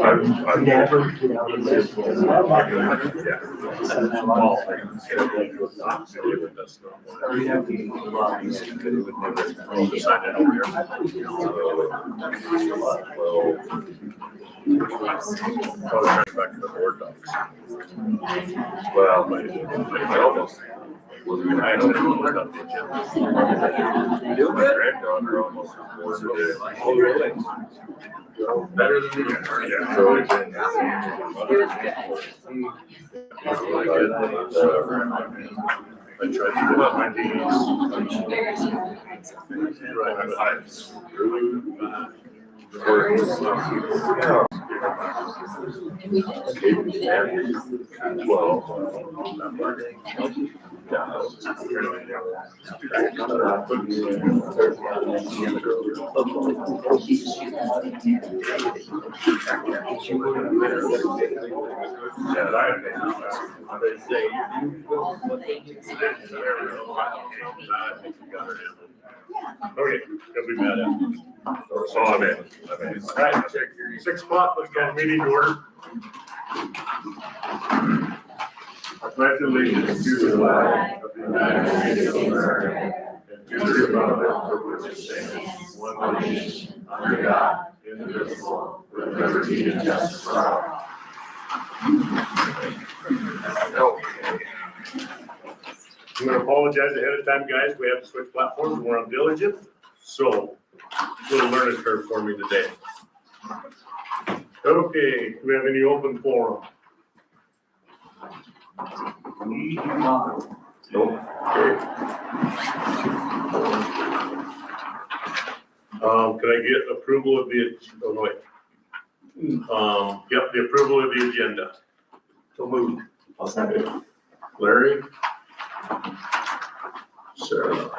I've never been out of this. Back to the board docs. Well, I almost wasn't gonna ask anyone about the agenda. My granddaughter almost was born today. Oh, really? Better than me. Yeah. So it's been. It was good. I tried to do my knees. Okay, he'll be mad at me. So I'm in. All right, 6 o'clock, let's go meeting to order. I pledge allegiance to the flag of the United States of America and to the republic for which it stands, one nation, under God, indivisible, with liberty and justice for all. Okay. I'm going to apologize ahead of time, guys. We have to switch platforms and we're on diligent. So, a little learning curve for me today. Okay, do we have any open forum? Nope. Okay. Can I get approval of the, oh no, wait. Yep, the approval of the agenda. So moved. I'll second it. Larry? Sarah?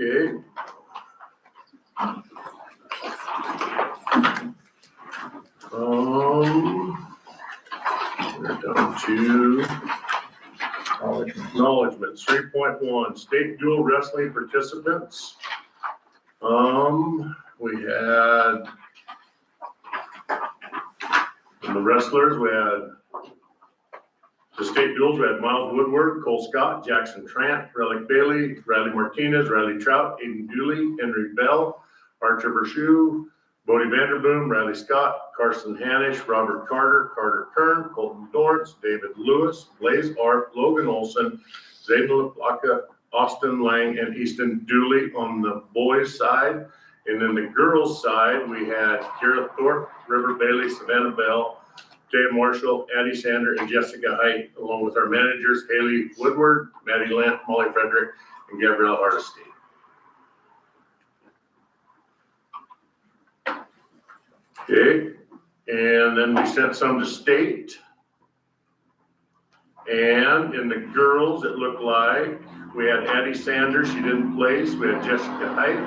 Okay. We're down to acknowledgements. 3.1, state dual wrestling participants. We had the wrestlers, we had the state duels, we had Miles Woodward, Cole Scott, Jackson Trant, Relic Bailey, Riley Martinez, Riley Trout, Aiden Dooley, Henry Bell, Archer Bershew, Bodie Vanderboom, Riley Scott, Carson Hanish, Robert Carter, Carter Kern, Colton Dorrance, David Lewis, Blaze Arp, Logan Olson, Zayden LaPlaca, Austin Lang, and Easton Dooley on the boys' side. And then the girls' side, we had Kira Thorpe, River Bailey, Savannah Bell, Jay Marshall, Addie Sander, and Jessica Height, along with our managers, Haley Woodward, Maddie Lent, Molly Frederick, and Gabrielle Hardesty. Okay, and then we sent some to state. And in the girls, it looked like we had Addie Sanders, she didn't place. We had Jessica Height,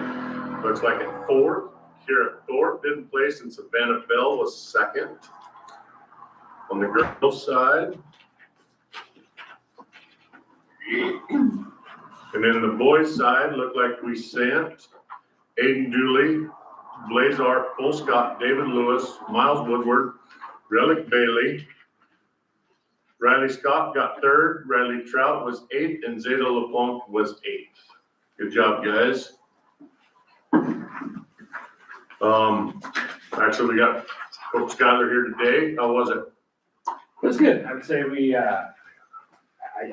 looks like at 4th. Kira Thorpe didn't place, and Savannah Bell was 2nd. On the girls' side. And then the boys' side looked like we sent Aiden Dooley, Blaze Arp, Cole Scott, David Lewis, Miles Woodward, Relic Bailey. Riley Scott got 3rd, Riley Trout was 8th, and Zeta LaPlante was 8th. Good job, guys. Actually, we got Coach Skyler here today. How was it? It was good. I would say we, I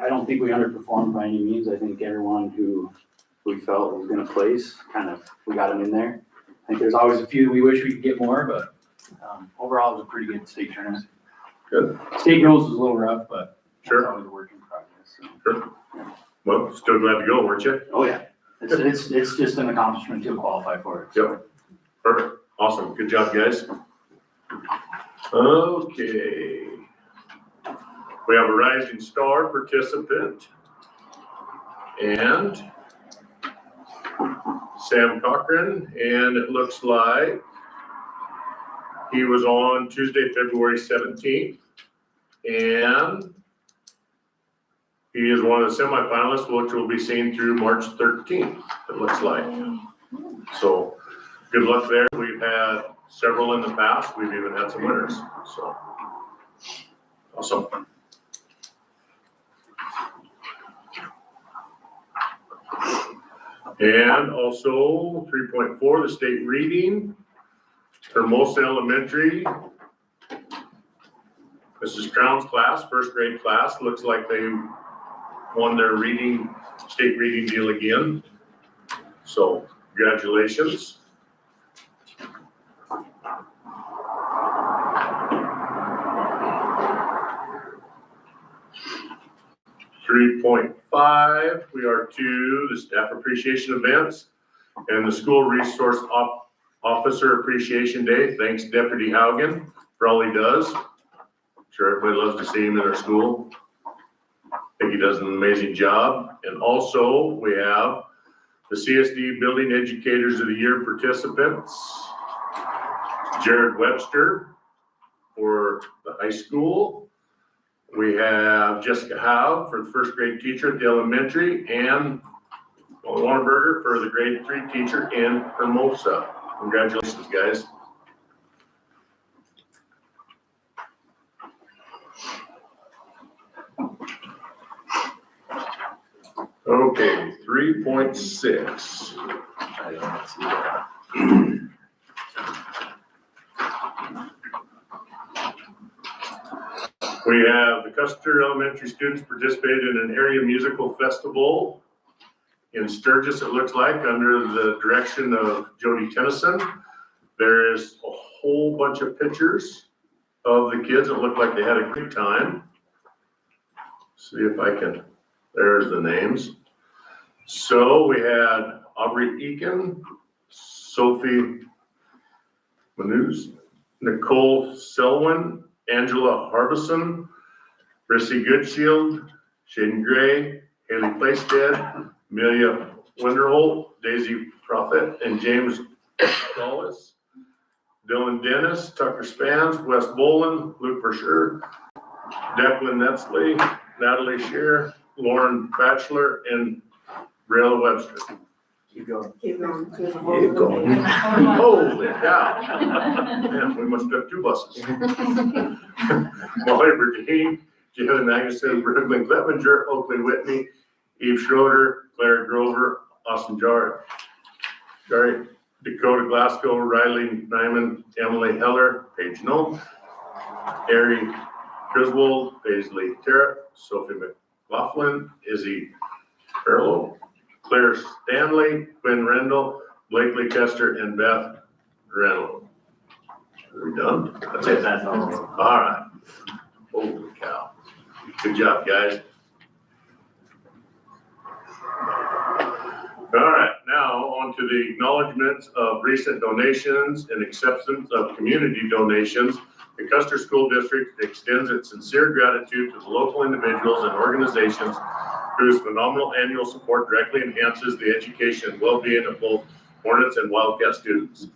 don't think we underperformed by any means. I think everyone who we felt was going to place, we got them in there. I think there's always a few we wish we could get more, but overall it was a pretty good state tournament. Good. State girls was a little rough, but sure. It's always a work in progress. So. Sure. Well, still glad to go, weren't you? Oh yeah. It's just an accomplishment to qualify for it. Yep. Perfect. Awesome. Good job, guys. Okay. We have a Rising Star participant and Sam Cochran, and it looks like he was on Tuesday, February 17th, and He is one of the semifinalists, which will be seen through March 13th, it looks like. So good luck there. We've had several in the past. We've even had some winners, so awesome. And also 3.4, the state reading. Hermosa Elementary. Mrs. Crown's class, first grade class, looks like they won their state reading deal again. So congratulations. .5, we are to the staff appreciation events and the school resource officer appreciation day. Thanks Deputy Haugen for all he does. I'm sure everybody loves to see him in our school. I think he does an amazing job. And also we have the CSD Building Educators of the Year participants. Jared Webster for the high school. We have Jessica Howe for the first grade teacher at the elementary, and Warrenberger for the grade 3 teacher in Hermosa. Congratulations, guys. Okay, 3.6. I don't see that. We have the Custer Elementary students participated in an area musical festival in Sturgis, it looks like, under the direction of Jody Tennyson. There's a whole bunch of pictures of the kids that look like they had a good time. See if I can, there's the names. So we had Aubrey Eakin, Sophie Manuz, Nicole Selwyn, Angela Harbison, Rissy Goodshield, Shaden Gray, Haley Placestead, Amelia Winterholt, Daisy Prophet, and James Wallace, Dylan Dennis, Tucker Spans, Wes Bolin, Luke Verschure, Declan Netzley, Natalie Shear, Lauren Batchelor, and Rayla Webster. Keep going. Keep going. Keep going. Holy cow. Man, we must have 2 buses. Molly Berdeen, Jalen Magnuson, Brooklyn Clevenger, Oakley Whitney, Eve Schroeder, Claire Grover, Austin Gary, Dakota Glasgow, Riley Nyman, Emily Heller, Paige Noel, Ari Griswold, Paisley Terrett, Sophie McLaughlin, Izzy Farlow, Claire Stanley, Quinn Rendell, Blakely Custer, and Beth Reynolds. Are we done? That's it. That's all. All right. Holy cow. Good job, guys. All right, now on to the acknowledgements of recent donations and acceptance of community donations. The Custer School District extends its sincere gratitude to the local individuals and organizations whose phenomenal annual support directly enhances the education and well-being of both Hornets and Wildcat students.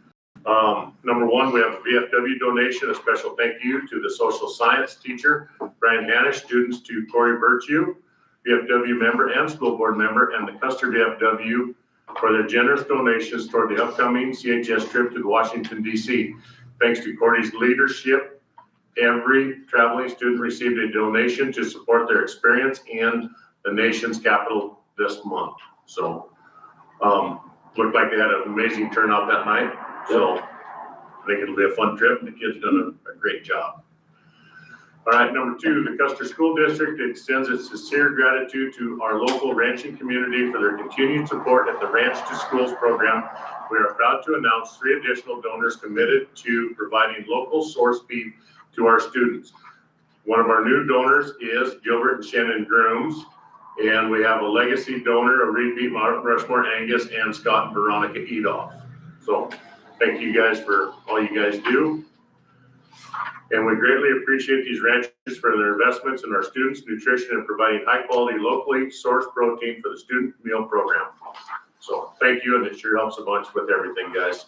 Number 1, we have a VFW donation. A special thank you to the social science teacher, Brian Hanish, students to Corey Virtue, VFW member and school board member, and the Custer VFW for their generous donations toward the upcoming CHS trip to Washington, D.C. Thanks to Corey's leadership, every traveling student received a donation to support their experience in the nation's capital this month. So, looked like they had an amazing turnout that night. So, I think it'll be a fun trip. The kids done a great job. All right, number 2, the Custer School District extends its sincere gratitude to our local ranching community for their continued support at the Ranch to Schools program. We are proud to announce 3 additional donors committed to providing local source beef to our students. One of our new donors is Gilbert and Shannon Grooms, and we have a legacy donor, a repeat Rushmore Angus, and Scott and Veronica Edoff. So thank you guys for all you guys do. And we greatly appreciate these ranchers for their investments in our students' nutrition and providing high quality, locally sourced protein for the student meal program. So thank you, and it sure helps a bunch with everything, guys.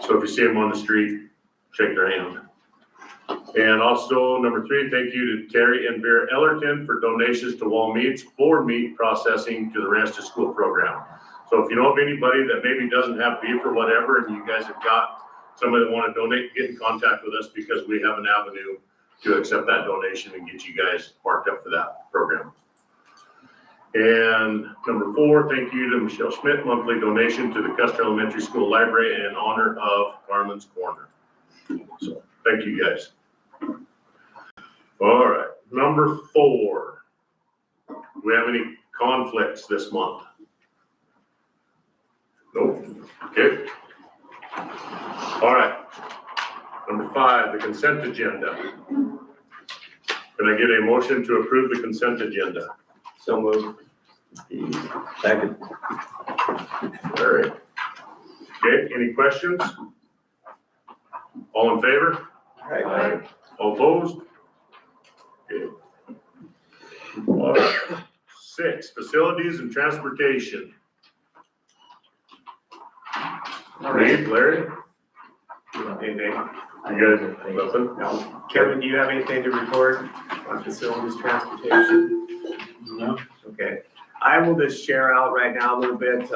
So if you see them on the street, shake their hand. And also, number 3, thank you to Terry and Vera Ellerton for donations to Wall Meats for meat processing to the Ranch to School program. So if you know of anybody that maybe doesn't have beef or whatever, and you guys have got somebody that want to donate, get in contact with us because we have an avenue to accept that donation and get you guys marked up for that program. And number 4, thank you to Michelle Schmidt, monthly donation to the Custer Elementary School Library in honor of Carmen's Corner. So thank you guys. All right, number 4. Do we have any conflicts this month? Nope. Okay. All right. Number 5, the consent agenda. Can I get a motion to approve the consent agenda? So moved. Second. All right. Okay, any questions? All in favor? Aye. All opposed? Okay. All right. 6, facilities and transportation. Reed, Larry? Anything? You guys, nothing? No. Kevin, do you have anything to report on facilities transportation? No. Okay. I will just share out right now a little bit,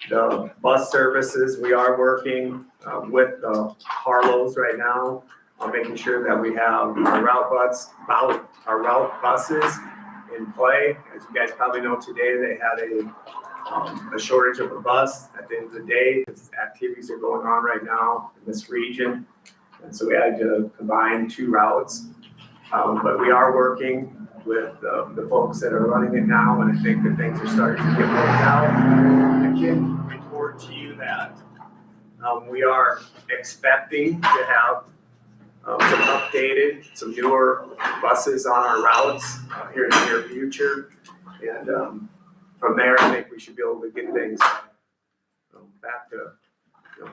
the bus services. We are working with Harlow's right now on making sure that we have our route buses in play. As you guys probably know, today they had a shortage of a bus at the end of the day, because activities are going on right now in this region. And so we had to combine 2 routes. But we are working with the folks that are running it now, and I think that things are starting to get worked out. I can report to you that we are expecting to have some newer buses on our routes here in the near future. And from there, I think we should be able to get things back to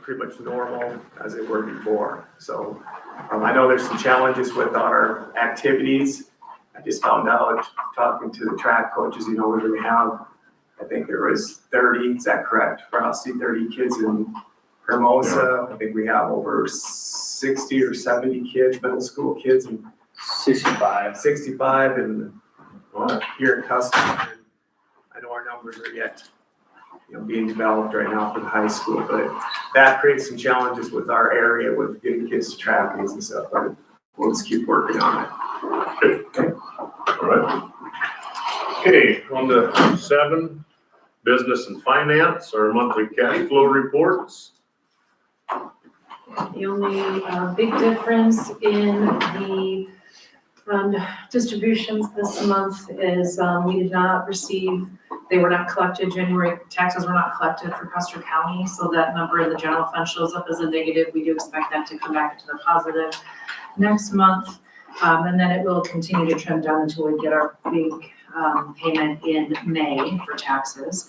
pretty much normal as they were before. So I know there's some challenges with our activities. I just found out talking to the track coaches, we're going to have, I think there was 30, is that correct? Frosty, 30 kids in Hermosa. I think we have over 60 or 70 kids, middle school kids, and 65 and here in Custer. I know our numbers are yet being developed right now for the high school, but that creates some challenges with our area with getting kids to track meets and stuff, but we'll just keep working on it. Okay. All right. Okay, on to 7, business and finance, our monthly cash flow reports. The only big difference in the distributions this month is we did not receive, they were not collected, January taxes were not collected for Custer County, so that number in the general fund shows up as a negative. We do expect that to come back to the positive next month, and then it will continue to trend down until we get our big payment in May for taxes.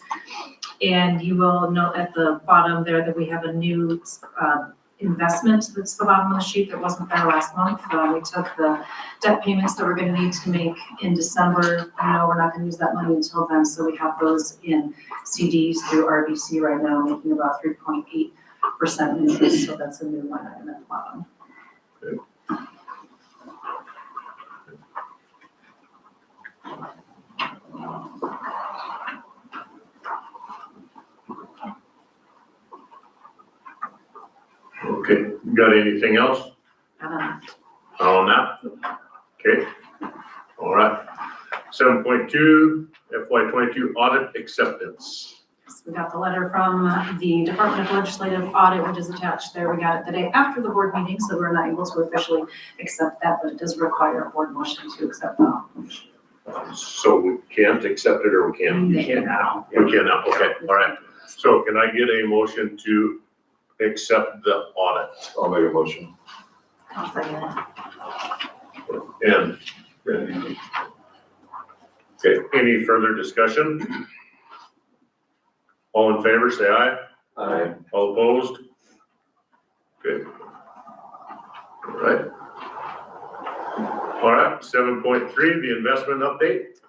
And you will note at the bottom there that we have a new investment that's the bottom of the sheet that wasn't there last month. We took the debt payments that we're going to need to make in December. I know we're not going to use that money until then, so we have those in CDs through RBC right now, making about 3.8% interest. So that's a new line item at the bottom. Good. Okay, got anything else on that? Okay, all right. 7.2, FY22 audit acceptance. So we got the letter from the Department of Legislative Audit, which is attached there. We got it the day after the board meeting, so we're not able to officially accept that, but it does require a board motion to accept that. So we can't accept it, or we can? You can now. We can now, okay, all right. So can I get a motion to accept the audit? I'll make a motion. I'll second it. And, okay, any further discussion? All in favor, say aye. Aye. All opposed? Good. All right. All right, 7.3, the investment update.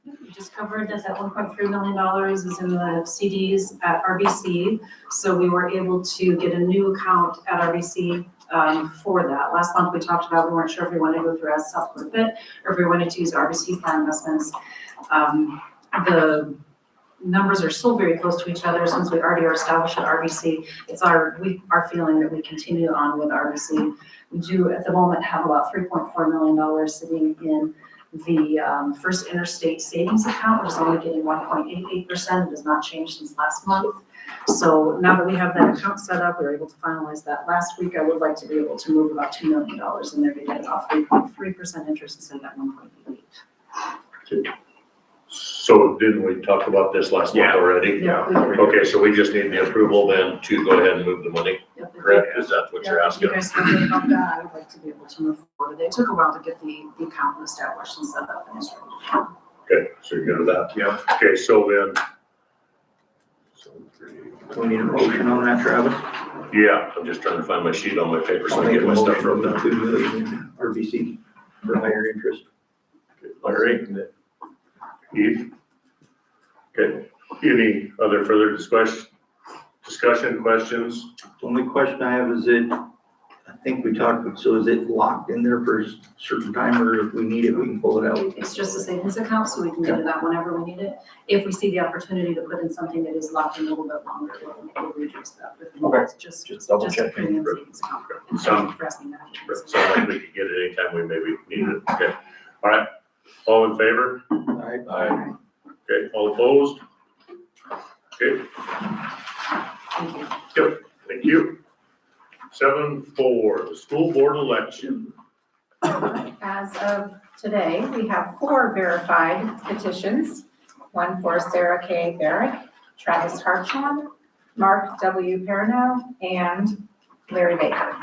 We just covered that $1.3 million is in the CDs at RBC. So we were able to get a new account at RBC for that. Last month, we talked about, we weren't sure if we wanted to go through as self-benefit or if we wanted to use RBC for investments. The numbers are still very close to each other since we already are established at RBC. It's our feeling that we continue on with RBC. We do at the moment have about $3.4 million sitting in the First Interstate Savings Account, which is only getting 1.88%. It has not changed since last month. So now that we have that account set up, we were able to finalize that last week. I would like to be able to move about $2 million in there to get about 3.3% interest instead of that 1.88. So didn't we talk about this last month already? Yeah, we did. Okay, so we just need the approval then to go ahead and move the money, Yep. correct? Is that what you're Yeah, asking? if you guys feel good about that, I would like to be able to move forward. It took a while to get the account established and set up. Okay, so you're good with that? Yeah. Okay, so then. We need a motion on that, Travis? Yeah, I'm just trying to find my sheet on my paper so I'll I make get a my stuff motion wrote to down. 2 million RBC for higher interest. Larry? Keith? Okay, any other further discussion, questions? The only question I have is I think we talked, so is it locked in there for a certain time, or if we need it, we can pull it out? It's just a savings account, so we can get it out whenever we need it. If we see the opportunity to put in something that is locked in a little bit longer, we'll reduce that. But it's just double a checking. premium savings account. And Sound- thank you for asking that. Sounds like we could get it anytime we maybe need it. Okay, all right. All in favor? Aye. Okay, all opposed? Okay, Thank you. good, thank you. 7-4, the school board election. As of today, we have 4 verified petitions. One for Sarah K. Barrett, Travis Hartshorn, Mark W. Perino, and Larry Baker.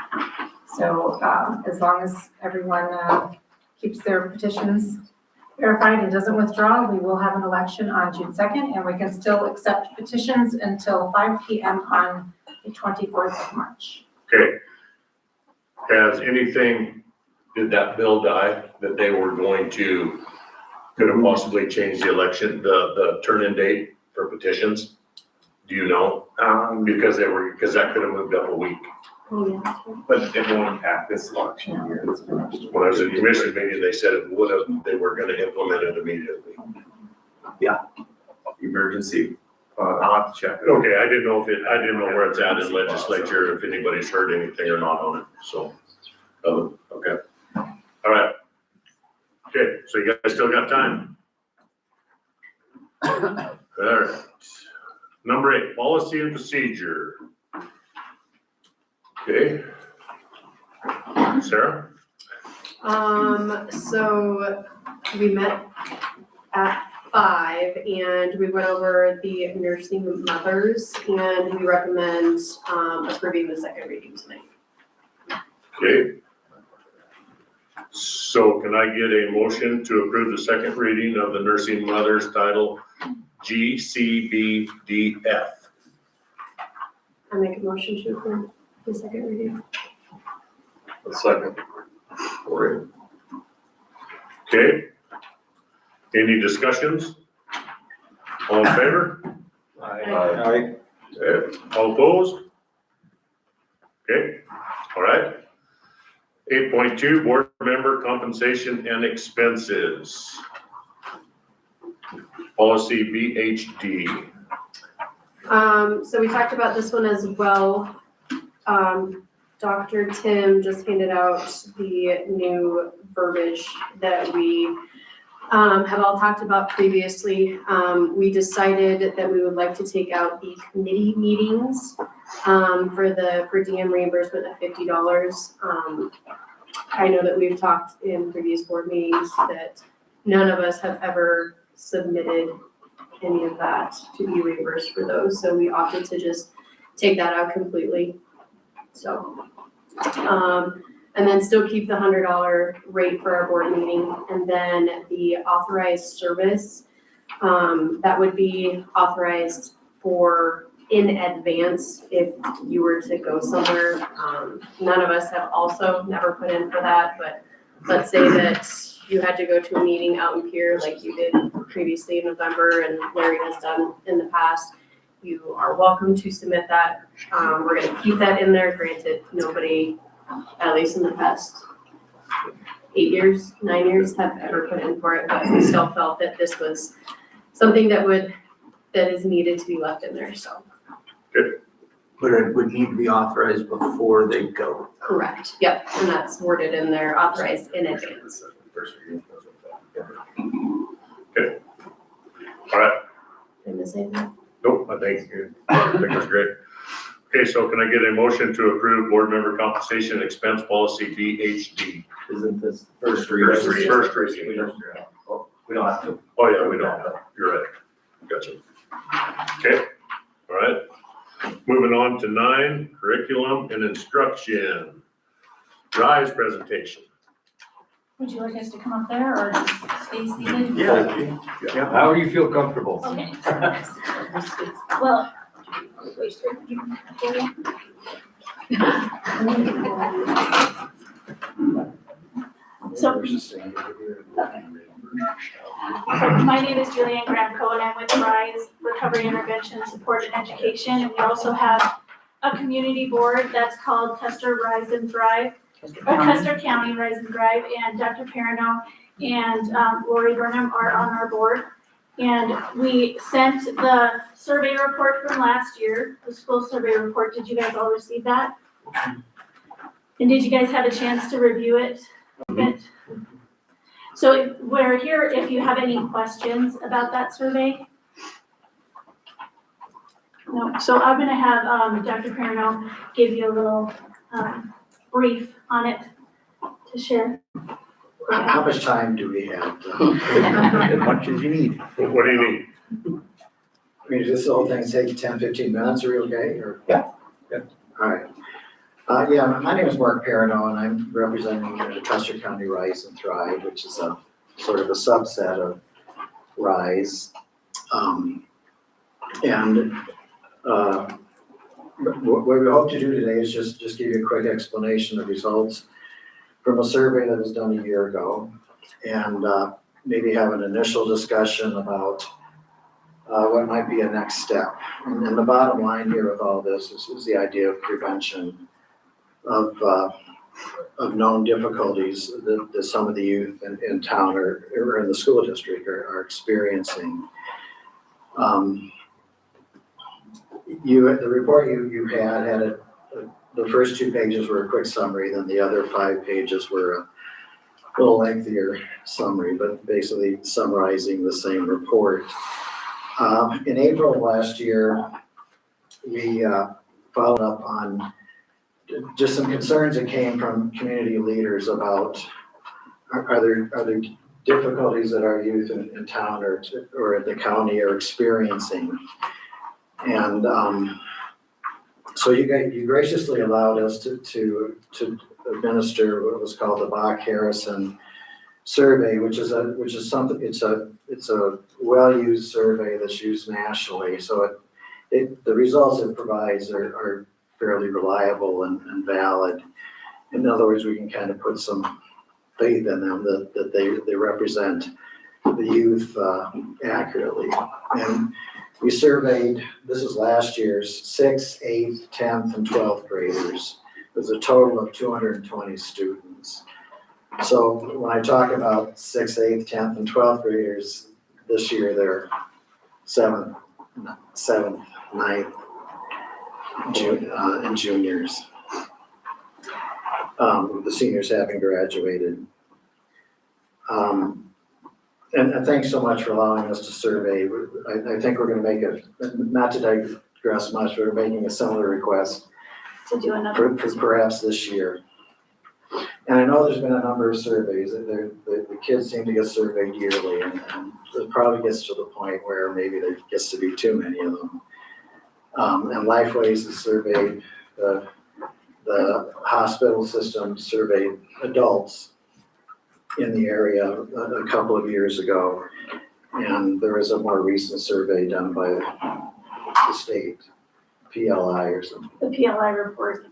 So as long as everyone keeps their petitions verified and doesn't withdraw, we will have an election on June 2nd, and we can still accept petitions until 5 p.m. on the 24th of March. Okay. Did that bill die that they were going to, could have possibly changed the election, the turn-in date for petitions? Do you know? Because that could have moved up a week. But it won't impact this election year. When I was at the commission meeting, they said it would have, they were gonna implement it immediately. Emergency, I'll have to check. Okay, I didn't know where it's at in legislature, if anybody's heard anything or not on it, so, okay. All right. Okay, so you guys still got time? All right. Number 8, policy and procedure. Okay. Sarah? So we met at 5 and we went over the nursing mothers and we recommend approving the second reading tonight. Okay. So can I get a motion to approve the second reading of the nursing mothers title GCBDF? I make a motion to approve the second reading. A second. For it. Okay. Any discussions? All in favor? Aye. Okay. All opposed? Okay, all right. 8.2, board member compensation and expenses. Policy BHD. So we talked about this one as well. Dr. Tim just handed out the new verbiage that we have all talked about previously. We decided that we would like to take out the committee meetings for the per diem reimbursement of $50. I know that we've talked in previous board meetings that none of us have ever submitted any of that to be reimbursed for those, so we opted to just take that out completely. So, and then still keep the $100 rate for our board meeting, and then the authorized service, that would be authorized for in advance if you were to go somewhere. None of us have also never put in for that, but let's say that you had to go to a meeting out in Pier like you did previously in November and Larry has done in the past, you are welcome to submit that. We're gonna keep that in there. Granted, nobody at least in the past 8 years, 9 years, have ever put in for it, but we still felt that this was something that is needed to be left in there, so. But it would need to be authorized before they go. Correct, yep, and that's worded in there, authorized in advance. First reading. Okay. All right, Did I miss anything? nope, I think it's great. Okay, so can I get a motion to approve board member compensation expense policy VHD? Isn't this first First reading? reading. We don't have to. Oh, yeah, we don't, you're right, gotcha. Okay, all right. Moving on to 9, curriculum and instruction. Rise presentation. Would you like us to come up there or just stay seated? Yeah. However you feel comfortable. Okay. Well. So, my name is Julianne Gramco and I'm with RISE, Recovery Intervention Support and Education. And we also have a community board that's called Custer Rise and Thrive, or Custer County Rise and Thrive, and Dr. Perino and Lori Burnham are on our board. And we sent the survey report from last year, the school survey report. Did you guys all receive that? And did you guys have a chance to review it? So we're here if you have any questions about that survey. No, so I'm gonna have Dr. Perino give you a little brief on it to share. How much time do we have? As much as you need. What do you need? I mean, does this whole thing take 10, 15 minutes? Are we okay? Or? Yeah. All right. Yeah, my name is Mark Perino and I'm representing Custer County Rise and Thrive, which is a sort of a subset of RISE. What we hope to do today is just give you a quick explanation of results from a survey that was done a year ago, and maybe have an initial discussion about what might be a next step. And the bottom line here with all this is the idea of prevention of known difficulties that some of the youth in town or in the school district are experiencing. The report you had the first 2 pages were a quick summary, then the other 5 pages were a little lengthier summary, but basically summarizing the same report. In April of last year, we followed up on just some concerns that came from community leaders about are there difficulties that our youth in town or at the county are experiencing. And so you graciously allowed us to administer what was called the Bach-Harrison survey, which is something, it's a well-used survey that's used nationally. So the results it provides are fairly reliable and valid. In other words, we can kind of put some faith in them that they represent the youth accurately. And we surveyed, this is last year's 6th, 8th, 10th, and 12th graders. There's a total of 220 students. So when I talk about 6th, 8th, 10th, and 12th graders, this year they're 7th, 9th, and juniors. The seniors having graduated. And thanks so much for allowing us to survey. I think we're gonna make not to digress much, we're making a similar request To do another. for perhaps this year. And I know there's been a number of surveys, the kids seem to get surveyed yearly, and it probably gets to the point where maybe there gets to be too many of them. And Lifeways has surveyed, the hospital system surveyed adults in the area a couple of years ago. And there is a more recent survey done by the state, PLI or something. The PLI report,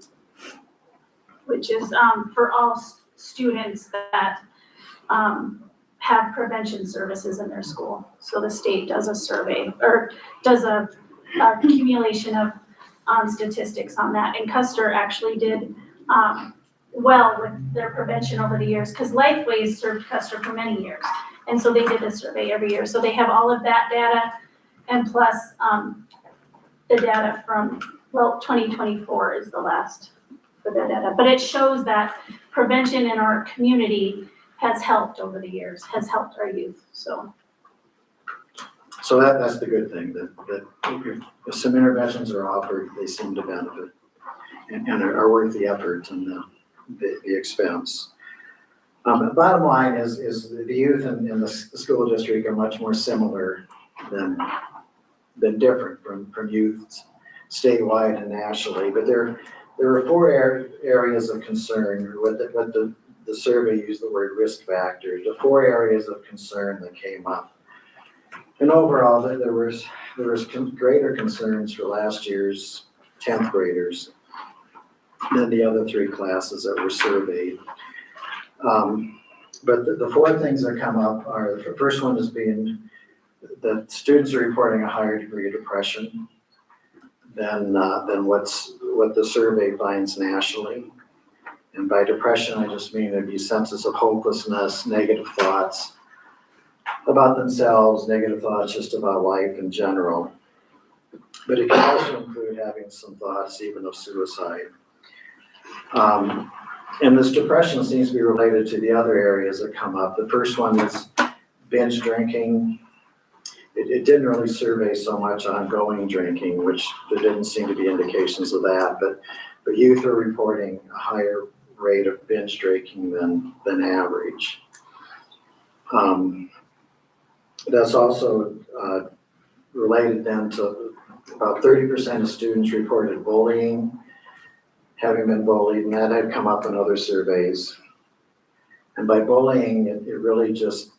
which is for all students that have prevention services in their school. So the state does a survey or does a accumulation of statistics on that. And Custer actually did well with their prevention over the years, because Lifeways served Custer for many years. And so they did a survey every year. So they have all of that data and plus, the data from, 2024 is the last for the data. But it shows that prevention in our community has helped over the years, has helped our youth, so. So that's the good thing, that if some interventions are offered, they seem to benefit and are worth the effort and the expense. The bottom line is the youth in the school district are much more similar than different from youth statewide and nationally, but there are four areas of concern. What the survey used the word risk factors, the four areas of concern that came up. And overall, there was greater concerns for last year's 10th graders than the other three classes that were surveyed. But the four things that come up are, the first one is being that students are reporting a higher degree of depression than what the survey finds nationally. And by depression, I just mean there'd be senses of hopelessness, negative thoughts about themselves, negative thoughts just about life in general. But it can also include having some thoughts even of suicide. And this depression seems to be related to the other areas that come up. The first one is binge drinking. It didn't really survey so much ongoing drinking, which there didn't seem to be indications of that, but youth are reporting a higher rate of binge drinking than average. That's also related then to about 30% of students reported bullying, having been bullied, and that had come up in other surveys. And by bullying, it really just,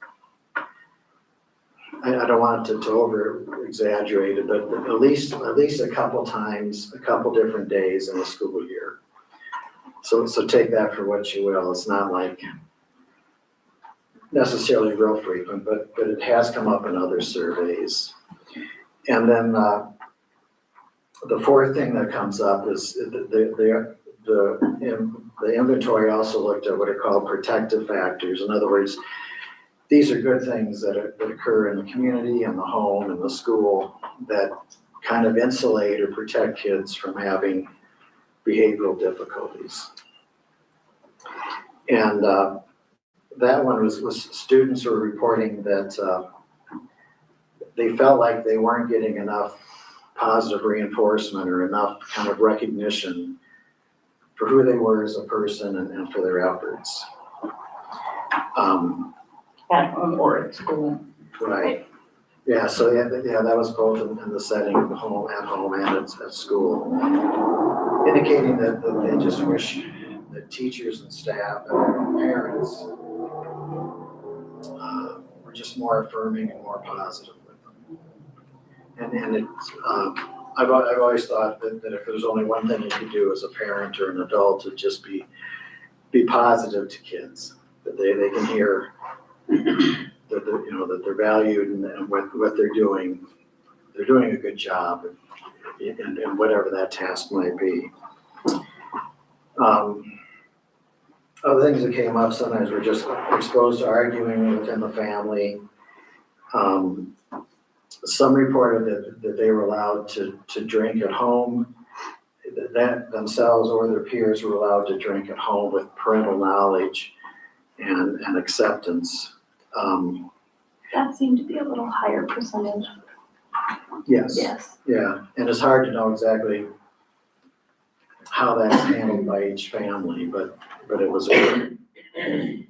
I don't want to over exaggerate it, but at least a couple times, a couple different days in a school year. So take that for what you will. It's not like necessarily real frequent, but it has come up in other surveys. And then the fourth thing that comes up is the inventory also looked at what are called protective factors. In other words, these are good things that occur in the community, in the home, in the school that kind of insulate or protect kids from having behavioral difficulties. And that one was students were reporting that they felt like they weren't getting enough positive reinforcement or enough kind of recognition for who they were as a person and for their efforts. At home or at school. Right. Yeah, so yeah, that was both in the setting of home, at home and at school, indicating that they just wish that teachers and staff and parents were just more affirming and more positive with them. And it's, I've always thought that if there's only one thing you could do as a parent or an adult, to just be positive to kids, that they can hear that they're valued and what they're doing a good job in whatever that task might be. Other things that came up sometimes were just exposed to arguing within the family. Some reported that they were allowed to drink at home, that themselves or their peers were allowed to drink at home with parental knowledge and acceptance. That seemed to be a little higher percentage. Yes. Yes. Yeah, and it's hard to know exactly how that's handled by each family, but it was good. And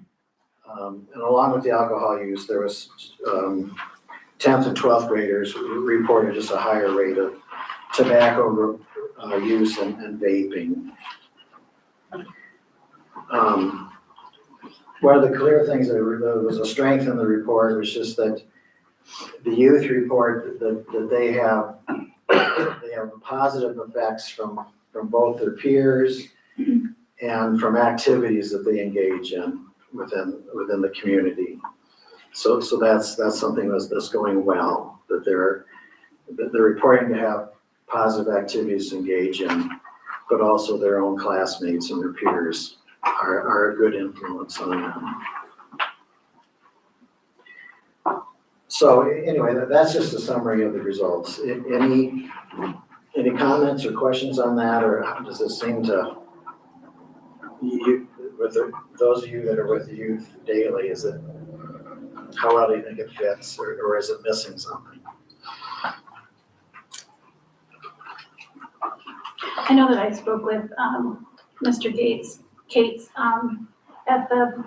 along with the alcohol use, there was 10th and 12th graders reported just a higher rate of tobacco use and vaping. One of the clear things that was a strength in the report was just that the youth report that they have positive effects from both their peers and from activities that they engage in within the community. So that's something that's going well, that they're reporting to have positive activities to engage in, but also their own classmates and their peers are a good influence on them. So anyway, that's just a summary of the results. Any comments or questions on that, or how does it seem to you, with those of you that are with the youth daily, how well do you think it fits, or is it missing something? I know that I spoke with, Mr. Cates, at the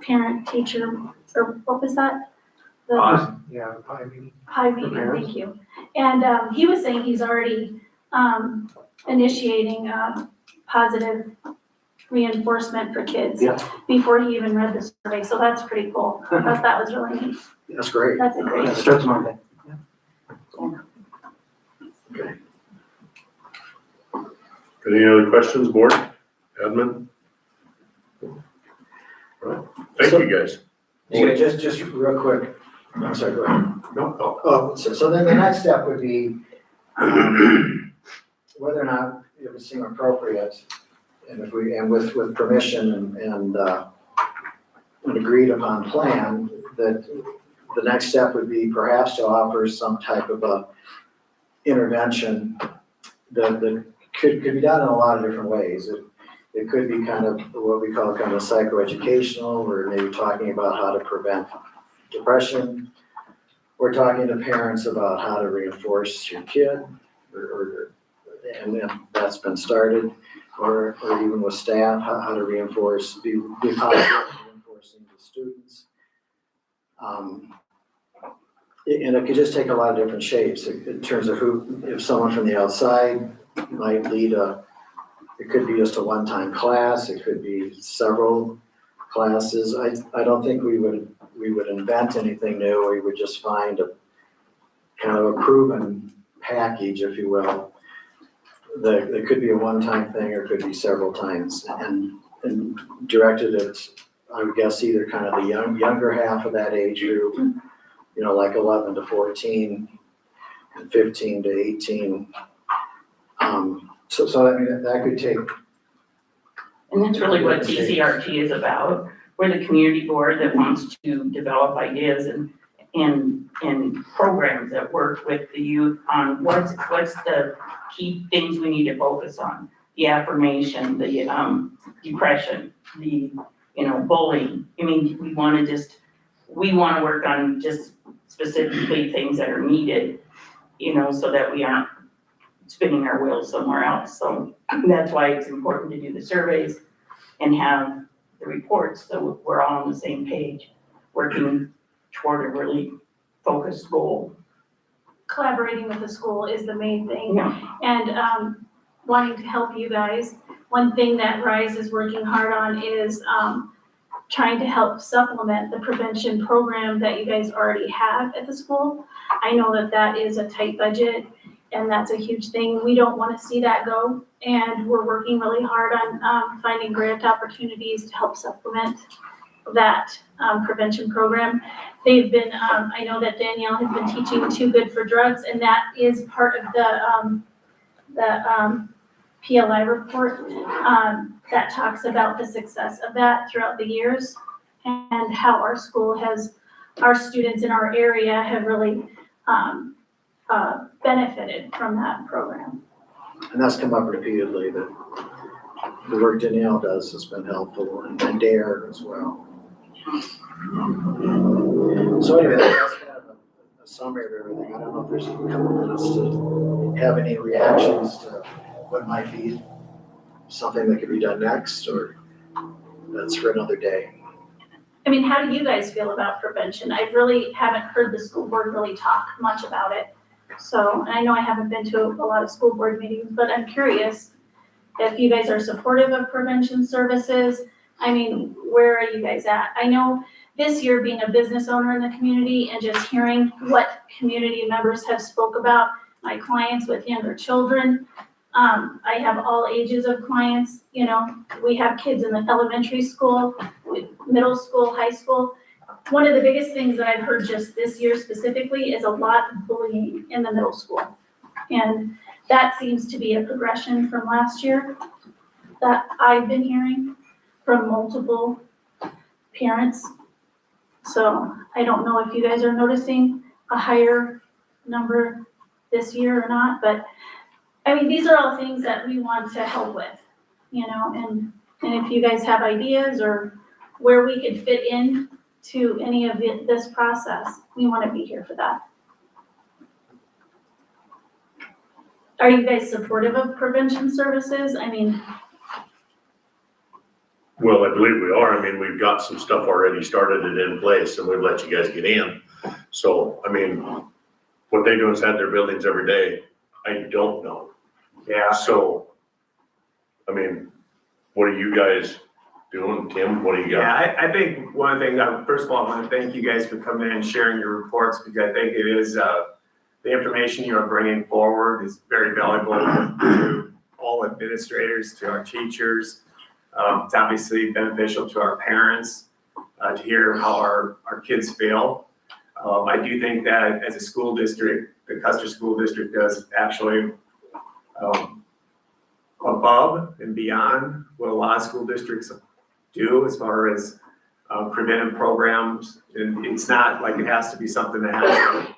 parent teacher, or what was that? The Yeah, I mean. High meeting, thank you. And, he was saying he's already, initiating, positive reinforcement for kids. Yeah. Before he even read the survey, so that's pretty cool. That was really neat. That's great. That's a great. Starts Monday. Okay. Any other questions, board, admin? All right, thank you guys. So just real quick, I'm sorry, go ahead. No, Oh, so then the next step would be whether or not it would seem appropriate, and with permission and an agreed upon plan, that the next step would be perhaps to offer some type of a intervention that could be done in a lot of different ways. It could be kind of what we call kind of psychoeducational, or maybe talking about how to prevent depression. We're talking to parents about how to reinforce your kid, and that's been started, or even with staff, how to reinforce, be positive, reinforcing the students. And it could just take a lot of different shapes in terms of if someone from the outside might lead it could be just a one-time class, it could be several classes. I don't think we would invent anything new. We would just find a kind of a proven package, if you will. It could be a one-time thing, or it could be several times, and directed at, I would guess, either kind of the younger half of that age group, like 11 to 14 and 15 to 18. So I mean, that could take. And that's really what TCRT is about. We're the community board that wants to develop ideas and programs that work with the youth on what's the key things we need to focus on. The affirmation, the depression, the bullying. I mean, we want to work on just specifically things that are needed, so that we aren't spinning our wheels somewhere else. So that's why it's important to do the surveys and have the reports, so we're all on the same page, working toward a really focused goal. Collaborating with the school is the main thing. Yeah. And wanting to help you guys. One thing that RISE is working hard on is trying to help supplement the prevention program that you guys already have at the school. I know that is a tight budget, and that's a huge thing. We don't want to see that go, and we're working really hard on finding grant opportunities to help supplement that prevention program. They've been, I know that Danielle has been teaching Too Good for Drugs, and that is part of the PLI report that talks about the success of that throughout the years, and how our students in our area have really benefited from that program. And that's come up repeatedly, that the work Danielle does has been helpful, and DARE as well. So anyway, that's kind of a summary of everything. I don't know if there's a couple minutes to have any reactions to what might be something that could be done next, or that's for another day. I mean, how do you guys feel about prevention? I really haven't heard the school board really talk much about it. So, and I know I haven't been to a lot of school board meetings, but I'm curious if you guys are supportive of prevention services. I mean, where are you guys at? I know this year, being a business owner in the community and just hearing what community members have spoke about, my clients with younger children. I have all ages of clients, we have kids in the elementary school, middle school, high school. One of the biggest things that I've heard just this year specifically is a lot of bullying in the middle school. And that seems to be a progression from last year that I've been hearing. from multiple parents. So I don't know if you guys are noticing a higher number this year or not, but I mean, these are all things that we want to help with, you know, and if you guys have ideas or where we could fit in to any of this process, we want to be here for that. Are you guys supportive of prevention services? I mean, Well, I believe we are. I mean, we've got some stuff already started and in place, and we've let you guys get in. So, I mean, what they do inside their buildings every day, I don't know. Yeah, So, I mean, what are you guys doing? Tim, what do you got? yeah, I think one of the things, first of all, I want to thank you guys for coming in and sharing your reports, because I think it is, the information you are bringing forward is very valuable to all administrators, to our teachers. It's obviously beneficial to our parents, to hear how our kids feel. I do think that as a school district, the Custer School District does actually, above and beyond what a lot of school districts do as far as preventive programs. And it's not like it has to be something that has,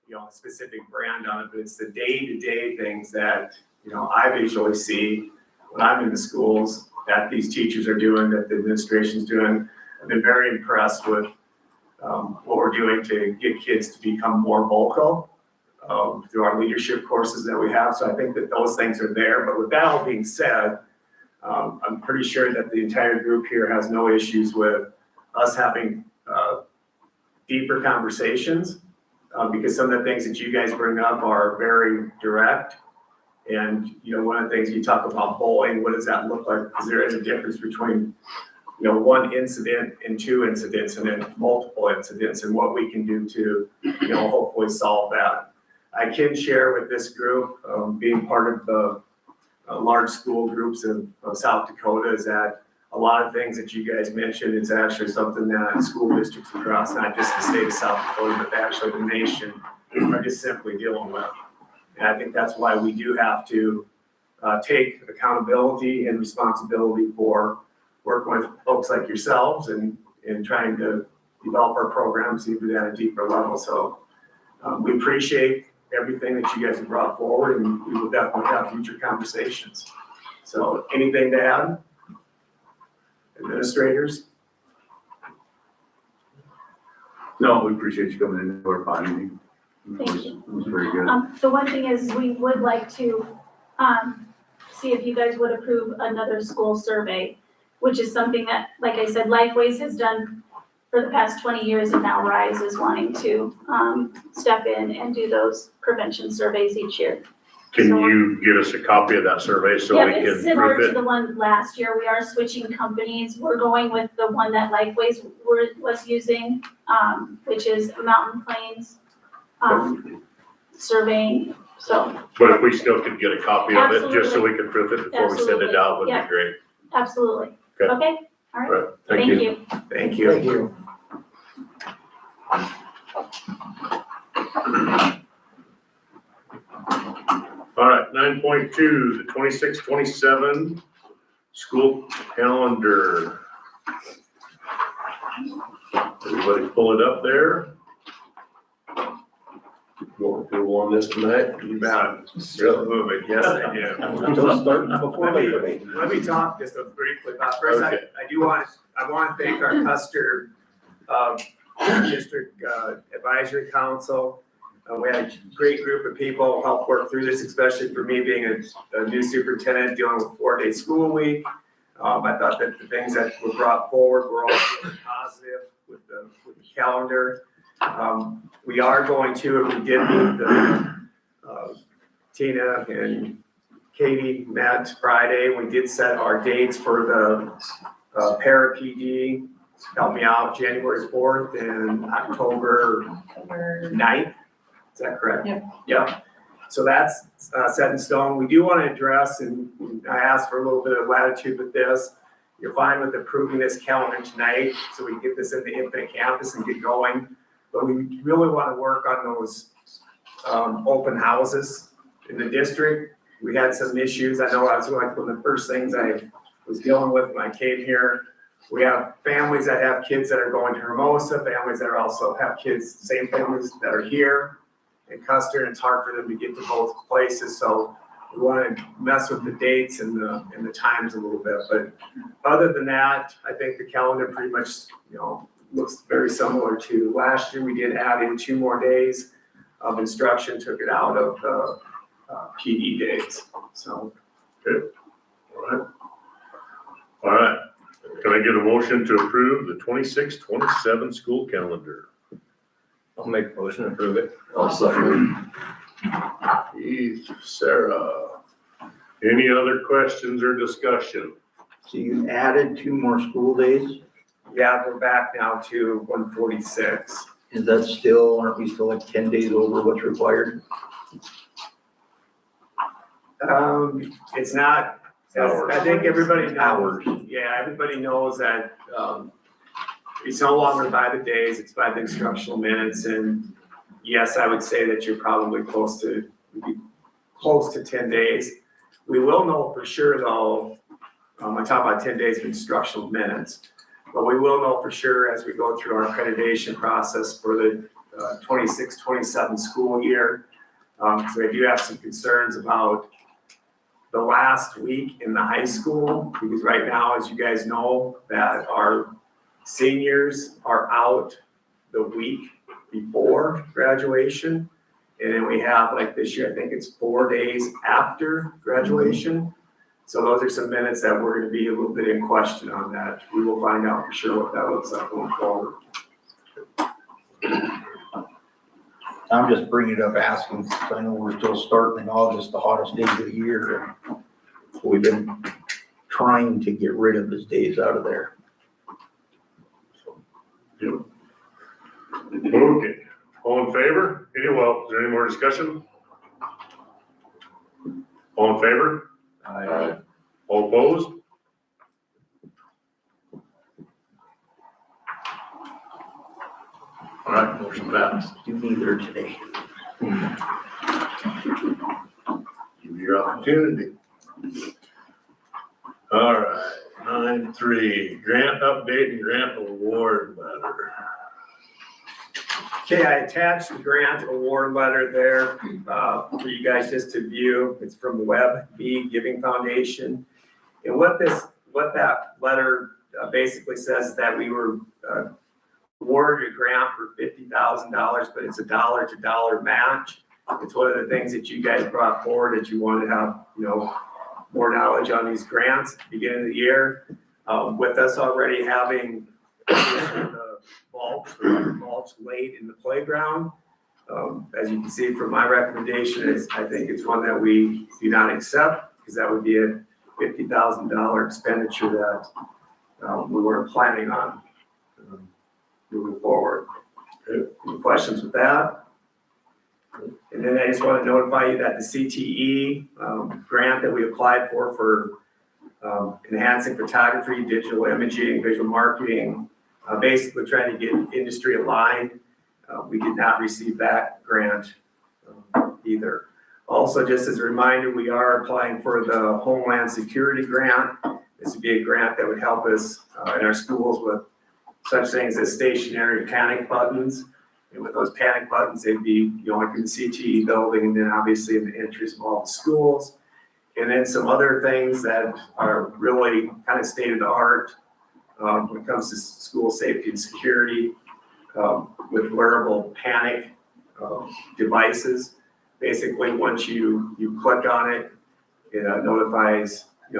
you know, a specific brand on it, but it's the day-to-day things that, you know, I visually see when I'm in the schools that these teachers are doing, that the administration's doing. I've been very impressed with what we're doing to get kids to become more vocal through our leadership courses that we have. So I think that those things are there. But with that all being said, I'm pretty sure that the entire group here has no issues with us having deeper conversations, because some of the things that you guys bring up are very direct. And, you know, one of the things you talk about bullying, what does that look like? Because there is a difference between, you know, one incident and two incidents and then multiple incidents, and what we can do to, you know, hopefully solve that. I can share with this group, being part of the large school groups of South Dakota, is that a lot of things that you guys mentioned, it's actually something that school districts across, not just the state of South Dakota, but actually the nation, are just simply dealing with. And I think that's why we do have to take accountability and responsibility for working with folks like yourselves and trying to develop our programs even at a deeper level. So we appreciate everything that you guys have brought forward, and we will definitely have future conversations. So anything to add? Administrators? No, we appreciate you coming in to our body meeting. Thank you. It was very good. The one thing is we would like to, see if you guys would approve another school survey, which is something that, like I said, Lifeways has done for the past 20 years, and now RISE is wanting to, step in and do those prevention surveys each year. Can you get us a copy of that survey so we Yeah, can it's similar prove to it? the one last year. We are switching companies. We're going with the one that Lifeways was using, which is Mountain Plains, surveying, so. But if we still could get a copy of it, just so we can prove it before we send it out, would be Absolutely. great. Absolutely. Okay. Okay, all right. Right, thank you. Thank you. Thank you. All right, 9.2, the 26-27 school calendar. Everybody pull it up there. You want to do on this tonight? You bet. Still moving, yes, I do. Still starting before Labor Day. Let me talk just briefly about, first, Okay. I want to thank our Custer District Advisory Council. We had a great group of people help work through this, especially for me being a new superintendent dealing with 4-day school week. I thought that the things that were brought forward were all really positive with the calendar. We are going to, we did meet the, Tina and Katie met Friday. We did set our dates for the para PD, help me out, January 4th and October 9th. Is that correct? Yep. Yeah. So that's set in stone. We do want to address, and I asked for a little bit of latitude with this. You're fine with approving this calendar tonight, so we can get this in the Infinite Campus and get going. But we really want to work on those open houses in the district. We had some issues. I know I was like one of the first things I was dealing with when I came here We have families that have kids that are going to Hermosa, families that are also have kids, same families that are here in Custer, and it's hard for them to get to both places, so we want to mess with the dates and the times a little bit, but other than that, I think the calendar pretty much, looks very similar to last year. We did add in 2 more days of instruction, took it out of the PD days, so. All right. Can I get a motion to approve the 26-27 school calendar? I'll make a motion to approve it. I'll second. Keith, Sarah. Any other questions or discussion? So you added 2 more school days? Yeah, we're back now to 146. Is that still, aren't we still like 10 days over what's required? It's not, I think everybody knows. Hours. Yeah, everybody knows that, it's no longer by the days, it's by the instructional minutes, and yes, I would say that you're probably close to 10 days. We will know for sure though, I talk about 10 days of instructional minutes, but we will know for sure as we go through our accreditation process for the 26-27 school year. Because I do have some concerns about the last week in the high school, because right now, as you guys know, that our seniors are out the week before graduation. And then we have, like this year, I think it's 4 days after graduation. So those are some minutes that we're gonna be a little bit in question on that. We will find out for sure what that looks like going forward. I'm just bringing it up asking, because I know we're still starting in August, the hottest days of the year. We've been trying to get rid of those days out of there. Okay, all in favor? Is there any more discussion? All in favor? Aye. All opposed? All right, motion passed. Do neither today. Give you your opportunity. All right, 9.3, grant update and grant award letter. Okay, I attached the grant award letter there for you guys just to view. It's from Web B Giving Foundation. And what that letter basically says is that we were awarded a grant for $50,000, but it's a dollar-to-dollar match. It's one of the things that you guys brought forward that you wanted to have, more knowledge on these grants at the beginning of the year. With us already having the mulch laid in the playground. As you can see from my recommendation, I think it's one that we do not accept, because that would be a $50,000 expenditure that we weren't planning on moving forward. Any questions with that? And then I just want to notify you that the CTE grant that we applied for enhancing photography, digital imaging, visual marketing, basically trying to get industry aligned. We did not receive that grant either. Also, just as a reminder, we are applying for the Homeland Security Grant. This would be a grant that would help us in our schools with such things as stationary panic buttons. And with those panic buttons, they'd be, like in the CTE building, and then obviously in the entries of all the schools. And then some other things that are really kind of state of the art when it comes to school safety and security with wearable panic devices. Basically, once you click on it, it notifies the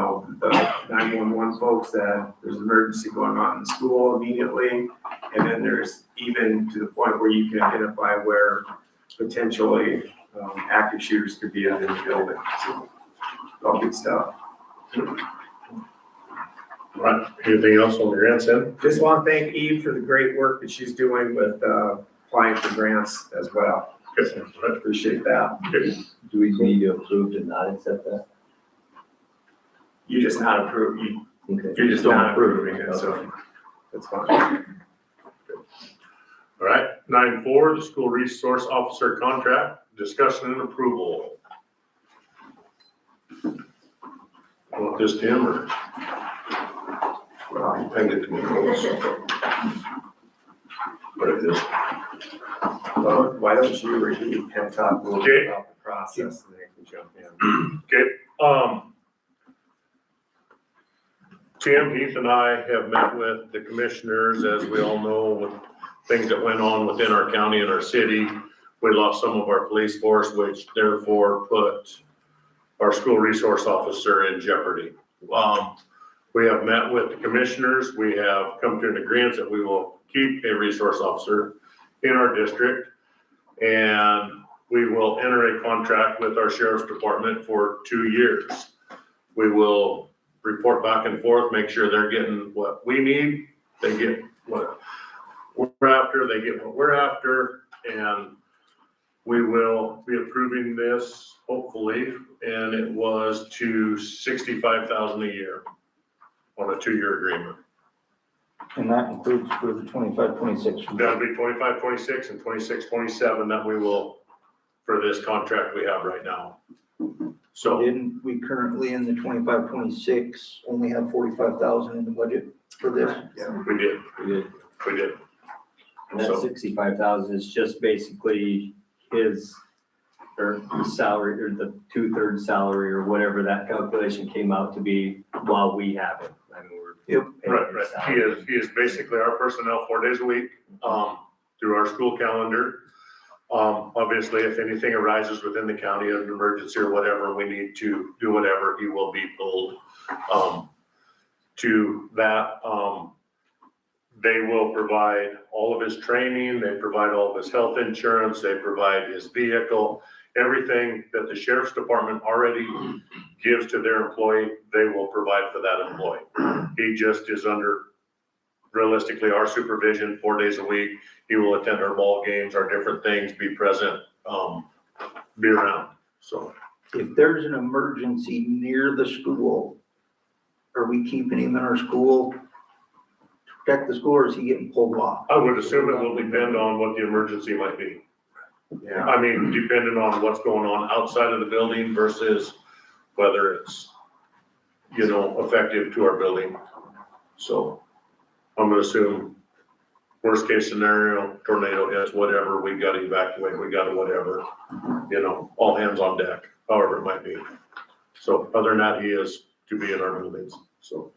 911 folks that there's an emergency going on in the school immediately. And then there's even to the point where you can identify where potentially active shooters could be in the building. So, all good stuff. All right, anything else on the grants end? Just want to thank Eve for the great work that she's doing with applying for grants as well. Good. I appreciate that. Good. Do we need to approve to not accept that? You just not approve, Okay. you're just not approving it, so that's fine. All right, 9.4, the school resource officer contract, discussion and approval. Want this, Tim, or? I get the notes. But it is. Well, why don't you review and talk a little bit about the process and then you can jump in. Tim, Heath and I have met with the commissioners, as we all know, with things that went on within our county and our city. We lost some of our police force, which therefore put our school resource officer in jeopardy. We have met with the commissioners. We have come to an agreement that we will keep a resource officer in our district. And we will enter a contract with our sheriff's department for 2 years. We will report back and forth, make sure they're getting what we need, they get what we're after, they get what we're after, and we will be approving this hopefully, and it was to $65,000 a year on a 2-year agreement. And that includes for the 25-26. That'll be 25-26 and 26-27 that we will, for this contract we have right now. So Didn't we currently in the 25-26 only have 45,000 in the budget for this? we did, We did. we did. And that So- 65,000 is just basically his, or the salary, or the 2/3 salary, or whatever that calculation came out to be while we have it. I mean, we're Yep. paying Right, his right. salary. He is basically our personnel 4 days a week, through our school calendar. Obviously, if anything arises within the county, an emergency or whatever, we need to do whatever, he will be pulled, to that. They will provide all of his training, they provide all of his health insurance, they provide his vehicle, everything that the sheriff's department already gives to their employee, they will provide for that employee. He just is under, realistically, our supervision 4 days a week. He will attend our ball games, our different things, be present, be around, so. If there's an emergency near the school, are we keeping him in our school to protect the school, or is he getting pulled off? I would assume it will depend on what the emergency might be. Yeah, I mean, depending on what's going on outside of the building versus whether it's, effective to our building. So I'm gonna assume worst case scenario, tornado hits, whatever, we gotta evacuate, we gotta whatever, all hands on deck, however it might be. So other than that, he is to be in our buildings, so.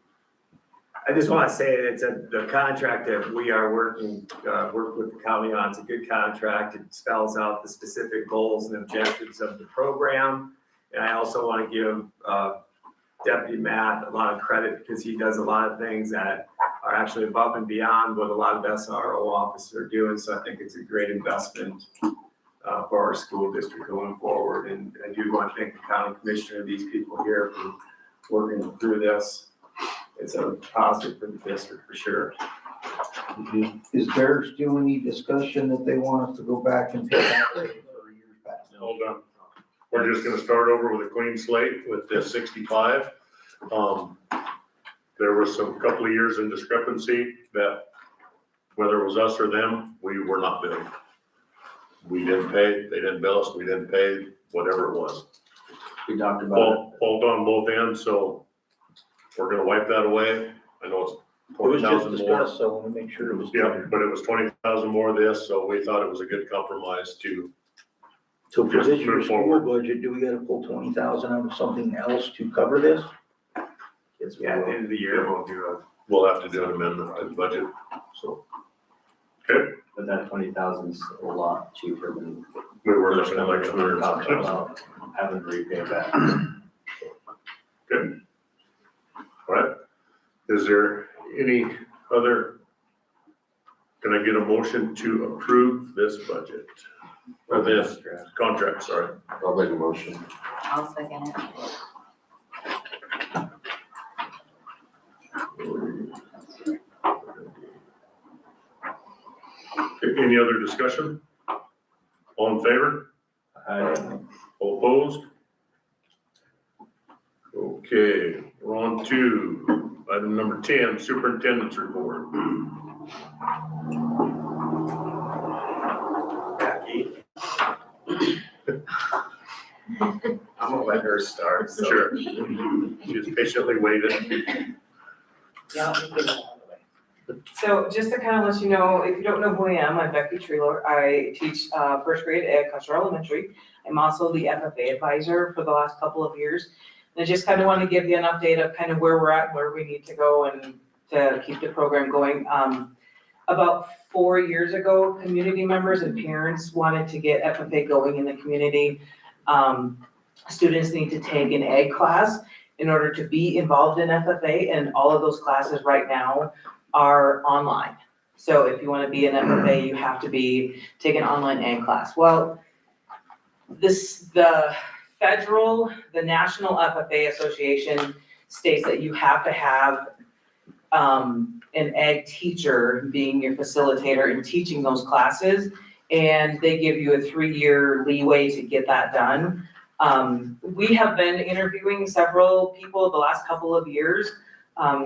I just want to say that the contract that we are work with the county on, it's a good contract. It spells out the specific goals and objectives of the program. And I also want to give Deputy Matt a lot of credit because he does a lot of things that are actually above and beyond what a lot of SRO officers are doing. So I think it's a great investment for our school district going forward. And I do want to thank the county commissioner, these people here for working through this. It's a positive for the district for sure. Is there still any discussion that they want us to go back and take out for years past? Hold on. We're just gonna start over with a clean slate with the 65. There was some couple of years in discrepancy that whether it was us or them, we were not billed. We didn't pay, they didn't bill us, we didn't pay, whatever it was. We talked about Fault on both ends, so we're gonna wipe that away. I know it's It was just 20,000 more. discussed, so I want to make sure it was. Yeah, but it was 20,000 more of this, so we thought it was a good compromise to, So for just this year's move school forward. budget, do we gotta pull 20,000 out of something else to cover this? Yeah, at the end of the year, we'll do we'll have to do an amendment to the budget, so. Okay, but that 20,000 is a lot cheaper than we were first looking at numbers like we were 100 talking something. about having to repay back. Good. All right, is there any other, can I get a motion to approve this budget? Or this contract, sorry. I'll make a motion. I'll second it. Any other discussion? All in favor? All opposed? Okay, we're on to item number 10, superintendent's report. Becky. I'm gonna let her start, so. Sure. She just patiently waited. Yeah, just get it out of the way. So just to kind of let you know, if you don't know who I am, I'm Becky Treeler. I teach first grade at Custer Elementary. I'm also the FFA advisor for the last couple of years. And I just kind of want to give you an update of kind of where we're at, where we need to go and to keep the program going. About 4 years ago, community members and parents wanted to get FFA going in the community. Students need to take an ag class in order to be involved in FFA, and all of those classes right now are online. So if you want to be an FFA, you have to take an online ag class. Well, the National FFA Association states that you have to have an ag teacher being your facilitator and teaching those classes, and they give you a 3-year leeway to get that done. We have been interviewing several people the last couple of years,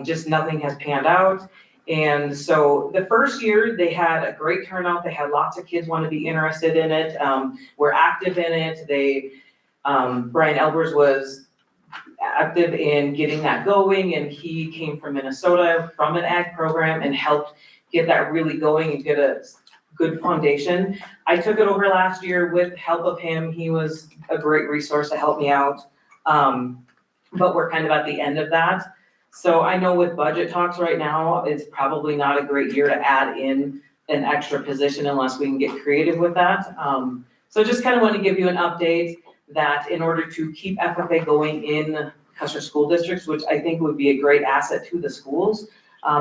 just nothing has panned out. And so the first year, they had a great turnout. They had lots of kids want to be interested in it. Were active in it. Brian Elbers was active in getting that going, and he came from Minnesota from an ag program and helped get that really going and get a good foundation. I took it over last year with help of him. He was a great resource to help me out. But we're kind of at the end of that. So I know with budget talks right now, it's probably not a great year to add in an extra position unless we can get creative with that. So just kind of want to give you an update that in order to keep FFA going in Custer school districts, which I think would be a great asset to the schools,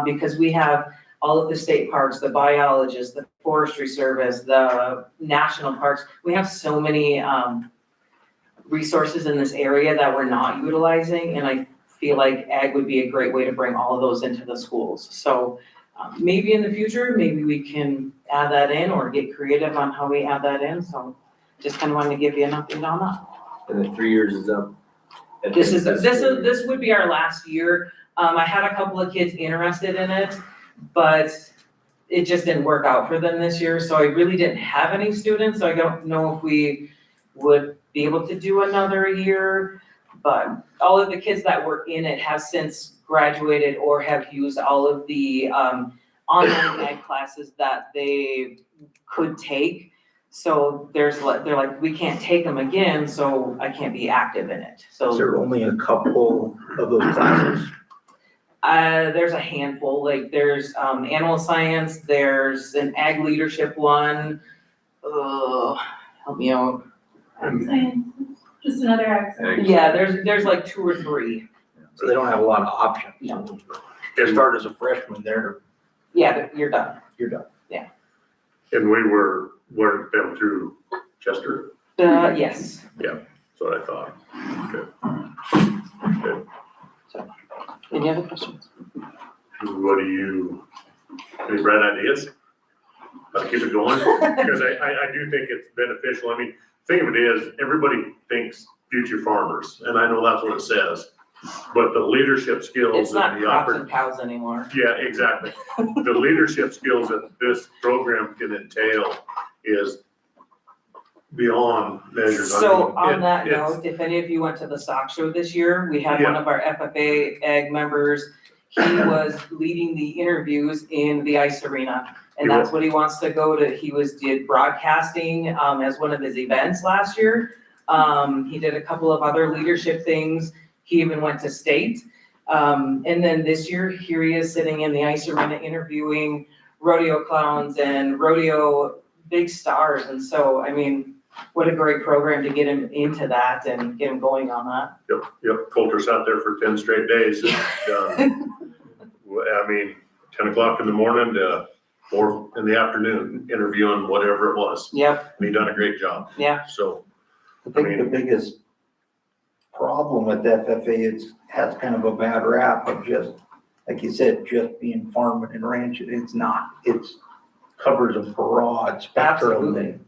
because we have all of the state parks, the biologists, the forestry service, the national parks. We have so many resources in this area that we're not utilizing, and I feel like ag would be a great way to bring all of those into the schools. So maybe in the future, maybe we can add that in or get creative on how we add that in. So just kind of wanted to give you an update on that. And the 3 years is up. This would be our last year. I had a couple of kids interested in it, but it just didn't work out for them this year. So I really didn't have any students. So I don't know if we would be able to do another year, but all of the kids that were in it have since graduated or have used all of the online ag classes that they could take. So they're like, we can't take them again, so I can't be active in it. Is So there only a couple of those classes? there's a handful, like there's animal science, there's an ag leadership one. Help me out. Just another accent. Yeah, there's like 2 or 3. So they don't have a lot of options. No. They start as a freshman, Yeah, you're done. you're done. And we worked them through Chester, Yes. that's what I thought. Good. Any other questions? What any bright ideas? How to keep it going? Because I do think it's beneficial. I mean, think of it is, everybody thinks future farmers, and I know that's what it says. But the leadership skills It's not and the crops and cows anymore. Yeah, exactly. The leadership skills that this program can entail is beyond measures. I So mean, on that it's- note, if any of you went to the stock show this year, we had one Yeah. of our FFA ag members. He was leading the interviews in the ice arena, and that's what he wants to go to. He did broadcasting as one of his events last year. He did a couple of other leadership things. He even went to state. And then this year, here he is sitting in the ice arena interviewing rodeo clowns and rodeo big stars. And so, I mean, what a great program to get him into that and get him going on that. Yep, Coulter sat there for 10 straight days. And, I mean, 10 o'clock in the morning to 4 in the afternoon, interviewing whatever it was. Yep, And he done a great job. Yeah. So, I think the biggest problem with FFA has kind of a bad rap of just, like you said, just being farming and ranching. It's not. It's covers a broad spectrum. Absolutely.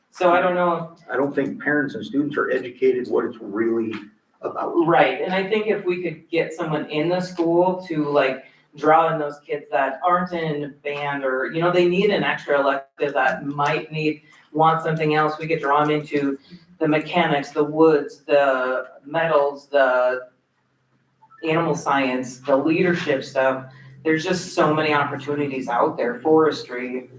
So I don't know I don't think parents and students are educated what it's really about. Right, and I think if we could get someone in the school to like draw in those kids that aren't in band or, they need an extra elective that might want something else, we could draw them into the mechanics, the woods, the metals, the animal science, the leadership stuff, there's just so many opportunities out there, forestry.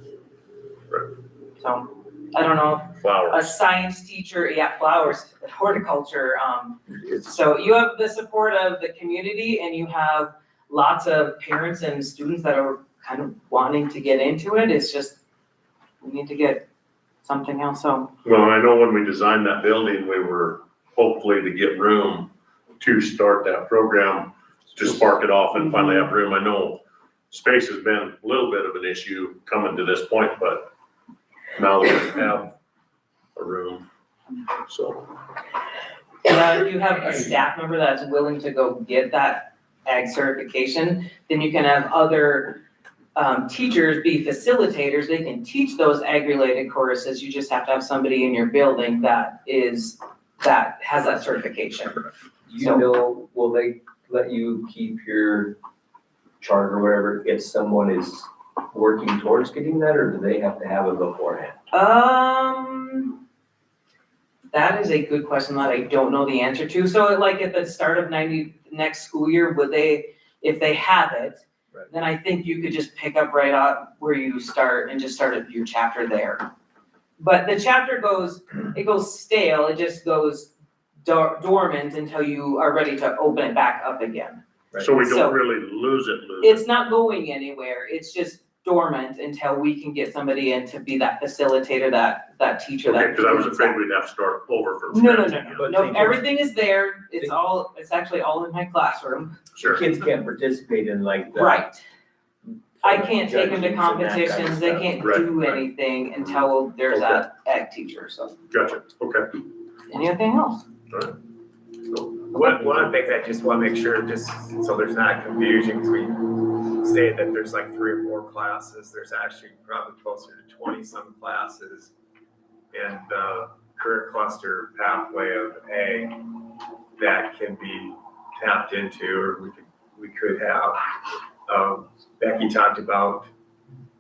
So, I don't know, a Flowers. science teacher, yeah, flowers, horticulture, so you have the support of the community and you have lots of parents and students that are kind of wanting to get into it. It's just, we need to get something else, so. Well, I know when we designed that building, we were hopefully to get room to start that program, to spark it off and finally have room. I know space has been a little bit of an issue coming to this point, but now that we have a room, so. Yeah, if you have a staff member that's willing to go get that ag certification, then you can have other teachers be facilitators. They can teach those ag-related courses. You just have to have somebody in your building that has that certification. You know, will they let you keep your chart or whatever if someone is working towards getting that, or do they have to have it beforehand? That is a good question that I don't know the answer to. So like at the start of next school year, would they, if they have it, then I think you could just pick up right up where you start and just start your chapter there. But the chapter goes stale, it just goes dormant until you are ready to open it back up again. So we So- don't really lose it. It's not going anywhere, it's just dormant until we can get somebody in to be that facilitator, that teacher, Okay, that. because I was afraid we'd have to start over from No, scratch. no, again. But No, teachers- everything is there, it's actually all in my classroom. Sure. Kids can't participate in like the. Right. I can't take them to judgings and that kind of competitions, they stuff. can't Right, do right. anything until there's that ag teacher, so. Gotcha, okay. Anything else? One of the things I just want to make sure, just so there's not confusion, because we stated that there's like 3 or 4 classes, there's actually probably closer to 20-some classes in the career cluster pathway of A that can be tapped into, or we could have. Becky talked about,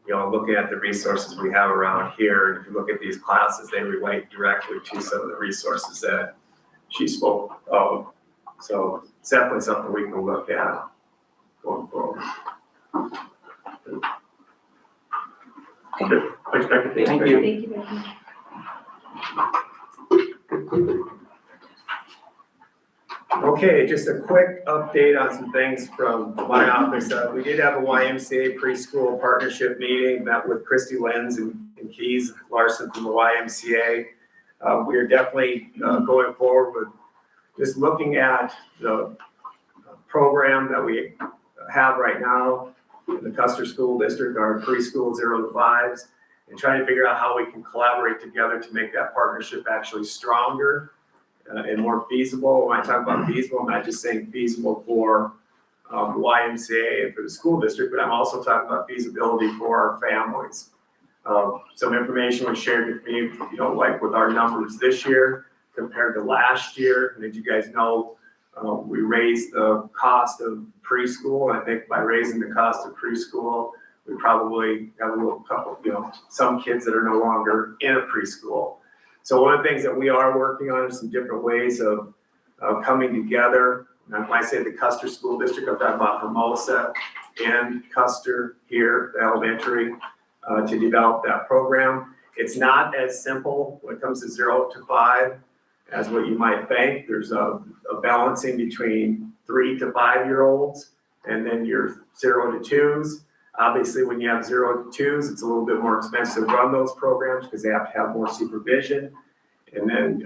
looking at the resources we have around here, and if you look at these classes, they relate directly to some of the resources that she spoke of. So it's definitely something we can look at going forward. Good. Thanks, Becky. Thank you. Thank you, Becky. Okay, just a quick update on some things from my office. We did have a YMCA preschool partnership meeting, met with Christy Lenz and Keys Larson from the YMCA. We are definitely going forward with just looking at the program that we have right now in the Custer School District, our preschool 0 to 5s, and trying to figure out how we can collaborate together to make that partnership actually stronger and more feasible. When I talk about feasible, I'm not just saying feasible for YMCA and for the school district, but I'm also talking about feasibility for our families. Some information was shared with me, like with our numbers this year compared to last year. And as you guys know, we raised the cost of preschool. I think by raising the cost of preschool, we probably have a little couple, some kids that are no longer in a preschool. So one of the things that we are working on is some different ways of coming together. And when I say the Custer School District, I'm talking about Hermosa and Custer here, the elementary, to develop that program. It's not as simple when it comes to 0 to 5 as what you might think. There's a balancing between 3 to 5-year-olds and then your 0 to 2s. Obviously, when you have 0 to 2s, it's a little bit more expensive to run those programs because they have to have more supervision. And then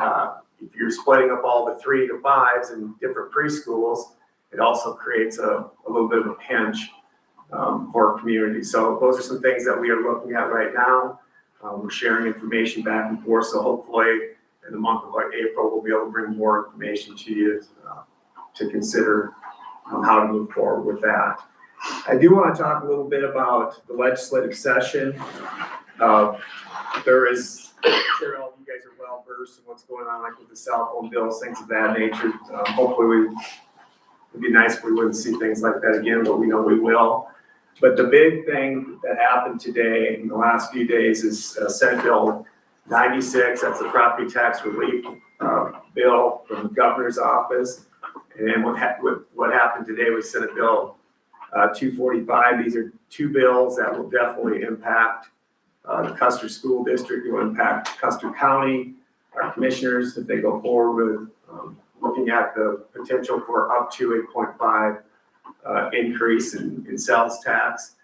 if you're splitting up all the 3 to 5s in different preschools, it also creates a little bit of a pinch for our community. So those are some things that we are looking at right now. We're sharing information back and forth. So hopefully in the month of April, we'll be able to bring more information to you to consider how to move forward with that. I do want to talk a little bit about the legislative session. There is, I'm sure all of you guys are well versed in what's going on, like with the cell phone bills, things of that nature. Hopefully it'd be nice if we wouldn't see things like that again, but we know we will. But the big thing that happened today in the last few days is Senate Bill 96, that's the property tax relief bill from the governor's office. And then what happened today was Senate Bill 245. These are two bills that will definitely impact the Custer School District. It will impact Custer County, our commissioners, if they go forward with looking at the potential for up to a 0.5 increase in sales tax.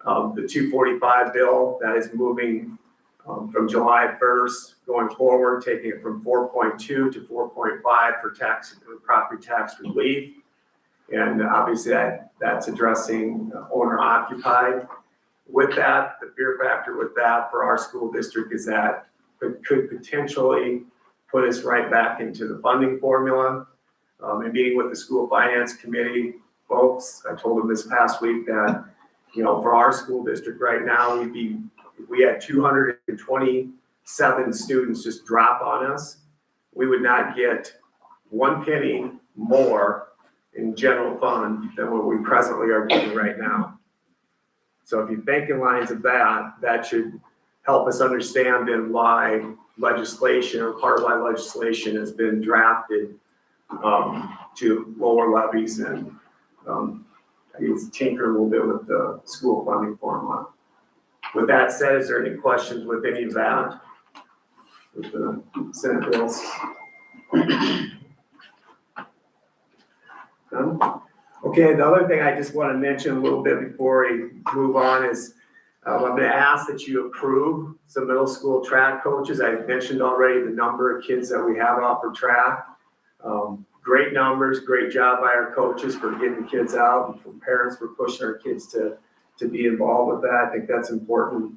The 245 bill that is moving from July 1st going forward, taking it from 4.2 to 4.5 for property tax relief. And obviously that's addressing owner occupied. With that, the fear factor with that for our school district is that it could potentially put us right back into the funding formula. In meeting with the school finance committee folks, I told them this past week that, for our school district right now, if we had 227 students just drop on us, we would not get 1 penny more in general fund than what we presently are getting right now. So if you think in lines of that should help us understand then why legislation or part of why legislation has been drafted to lower levies and I guess tinker a little bit with the school funding formula. With that said, is there any questions with any of that? With the Senate bills? No? Okay, the other thing I just want to mention a little bit before we move on is I'm going to ask that you approve some middle school track coaches. I mentioned already the number of kids that we have out for track. Great numbers, great job by our coaches for getting kids out and for parents for pushing our kids to be involved with that. I think that's important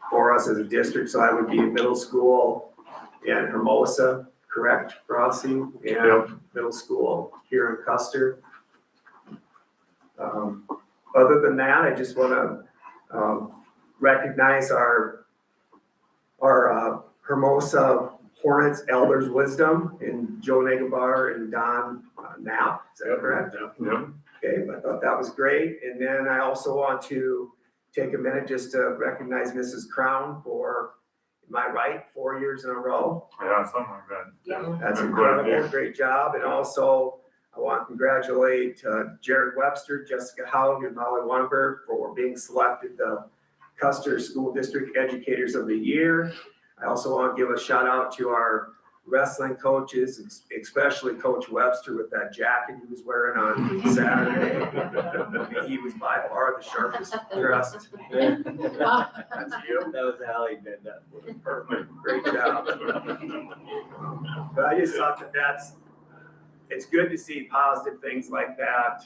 for us as a district. So I would be in middle school in Hermosa, correct, Rossi? And middle school here in Custer. Other than that, I just want to recognize our Hermosa Hornets Elders Wisdom in Joe Negabar and Don Knapp. Is that correct? Yeah. Okay, I thought that was great. And then I also want to take a minute just to recognize Mrs. Crown for, am I right, 4 years in a row? Yeah, something like that. Yeah. That's incredible, great job. And also, I want to congratulate Jared Webster, Jessica Howell, and Molly Weinberg for being selected the Custer School District Educators of the Year. I also want to give a shout out to our wrestling coaches, especially Coach Webster with that jacket he was wearing on Saturday. He was by far the sharpest dressed. That's you. That was Allie did that. Perfect, great job. But I just thought it's good to see positive things like that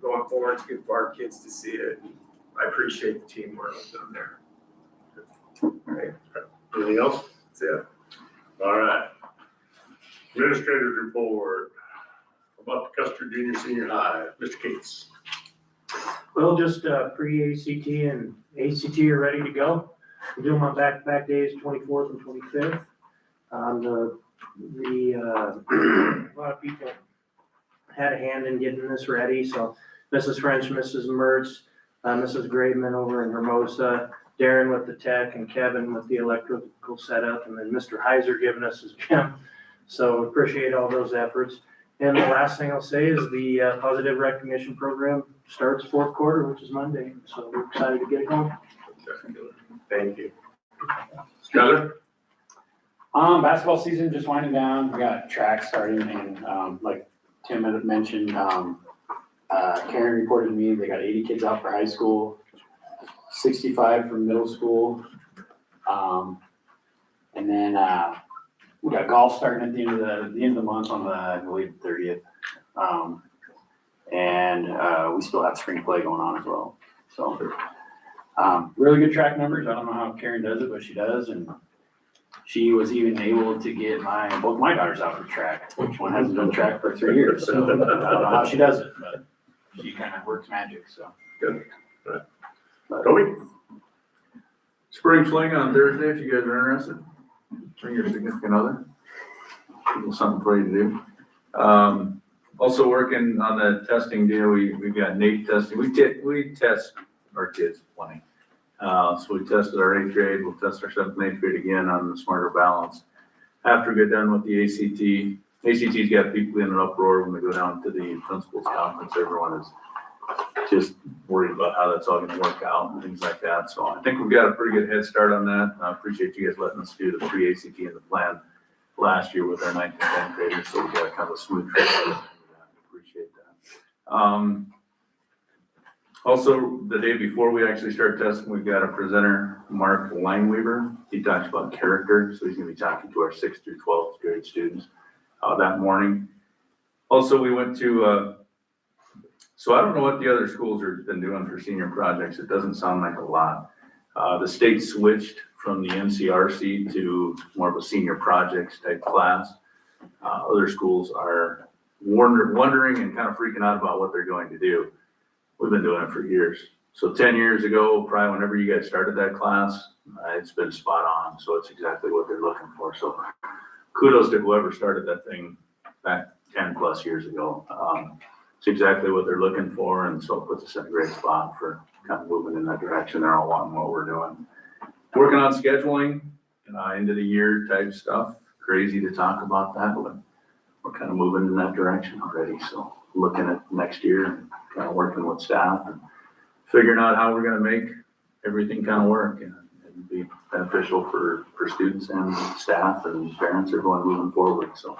going forward. It's good for our kids to see it. I appreciate the teamwork done there. All right. Anything else? That's it. All right. Administrators report about the Custer Junior Senior High. Mr. Cates. Well, just pre-ACT and ACT are ready to go. We're doing my back-to-back days, 24th and 25th. A lot of people had a hand in getting this ready. So Mrs. French, Mrs. Mertz, Mrs. Graveman over in Hermosa, Darren with the tech, and Kevin with the electrical setup, and then Mr. Heiser giving us his gym. So appreciate all those efforts. And the last thing I'll say is the positive recognition program starts fourth quarter, which is Monday. So we're excited to get it going. Thank you. Skyler? Basketball season just winding down. We got track starting, and like Tim had mentioned, Karen reported to me they got 80 kids out for high school, 65 for middle school, and then we got golf starting at the end of the month on the, I believe, 30th, and we still have spring play going on as well. So really good track numbers. I don't know how Karen does it, but she does, and she was even able to get both my daughters out for track, which one hasn't done track for 3 years. So I don't know how she does it, but she kind of works magic. So Good. Right. Toby? Spring fling on Thursday, if you guys are interested. Bring your significant other. Give them something for you to do. Also working on the testing deal, we've got NAEP testing. We test our kids plenty. So we tested our 8th grade, we'll test our 7th and 8th grade again on the smarter balance. After we get done with the ACT's got people in an uproar when we go down to the principals conference. Everyone is just worried about how that's all gonna work out and things like that. So I think we've got a pretty good head start on that. I appreciate you guys letting us do the pre-ACT and the plan last year with our 9th and 10th graders, so we got kind of a smooth transition. Appreciate that. Also, the day before we actually start testing, we've got a presenter, Mark Lineweaver. He talks about character, so he's gonna be talking to our 6th through 12th grade students that morning. Also, we went to, so I don't know what the other schools have been doing for senior projects. It doesn't sound like a lot. The state switched from the NCRC to more of a senior projects type class. Other schools are wondering and kind of freaking out about what they're going to do. We've been doing it for years. So 10 years ago, probably whenever you guys started that class, it's been spot on. So it's exactly what they're looking for. So kudos to whoever started that thing back 10 plus years ago. It's exactly what they're looking for. And so it puts us in a great spot for kind of moving in that direction. They're all wanting what we're doing. Working on scheduling, end of the year type stuff. Crazy to talk about that, but we're kind of moving in that direction already. So looking at next year and kind of working with staff and figuring out how we're going to make everything kind of work and be beneficial for students and staff and parents are going moving forward. So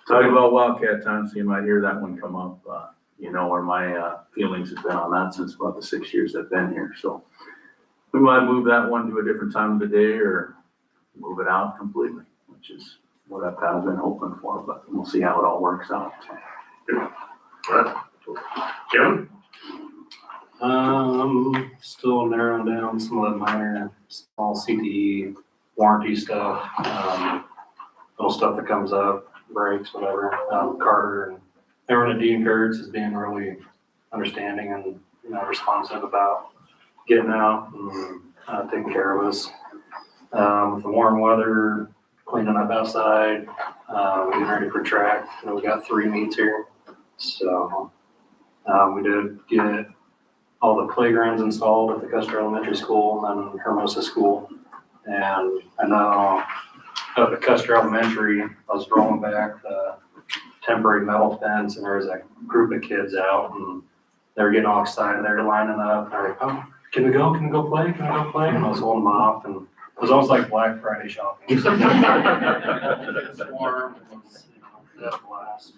talking about Wildcat time, so you might hear that one come up. Where my feelings have been on that since about the 6 years I've been here. So we might move that one to a different time of the day or move it out completely, which is what I've kind of been hoping for, but we'll see how it all works out. All right. Kevin? Still narrowing down some of the minor, small CTE warranty stuff, little stuff that comes up, brakes, whatever. Carter and everyone at Dean Kurtz is being really understanding and, responsive about getting out and taking care of us. With the warm weather, cleaning up outside, getting ready for track. We got 3 meets here. So, we did get all the playgrounds installed at the Custer Elementary School and Hermosa School. And I know up at Custer Elementary, I was rolling back the temporary metal fence and there was a group of kids out and they were getting all excited. They were lining up. They're like, oh, can we go play? And I was holding them off and it was almost like Black Friday shopping. It was warm, it was, a blast.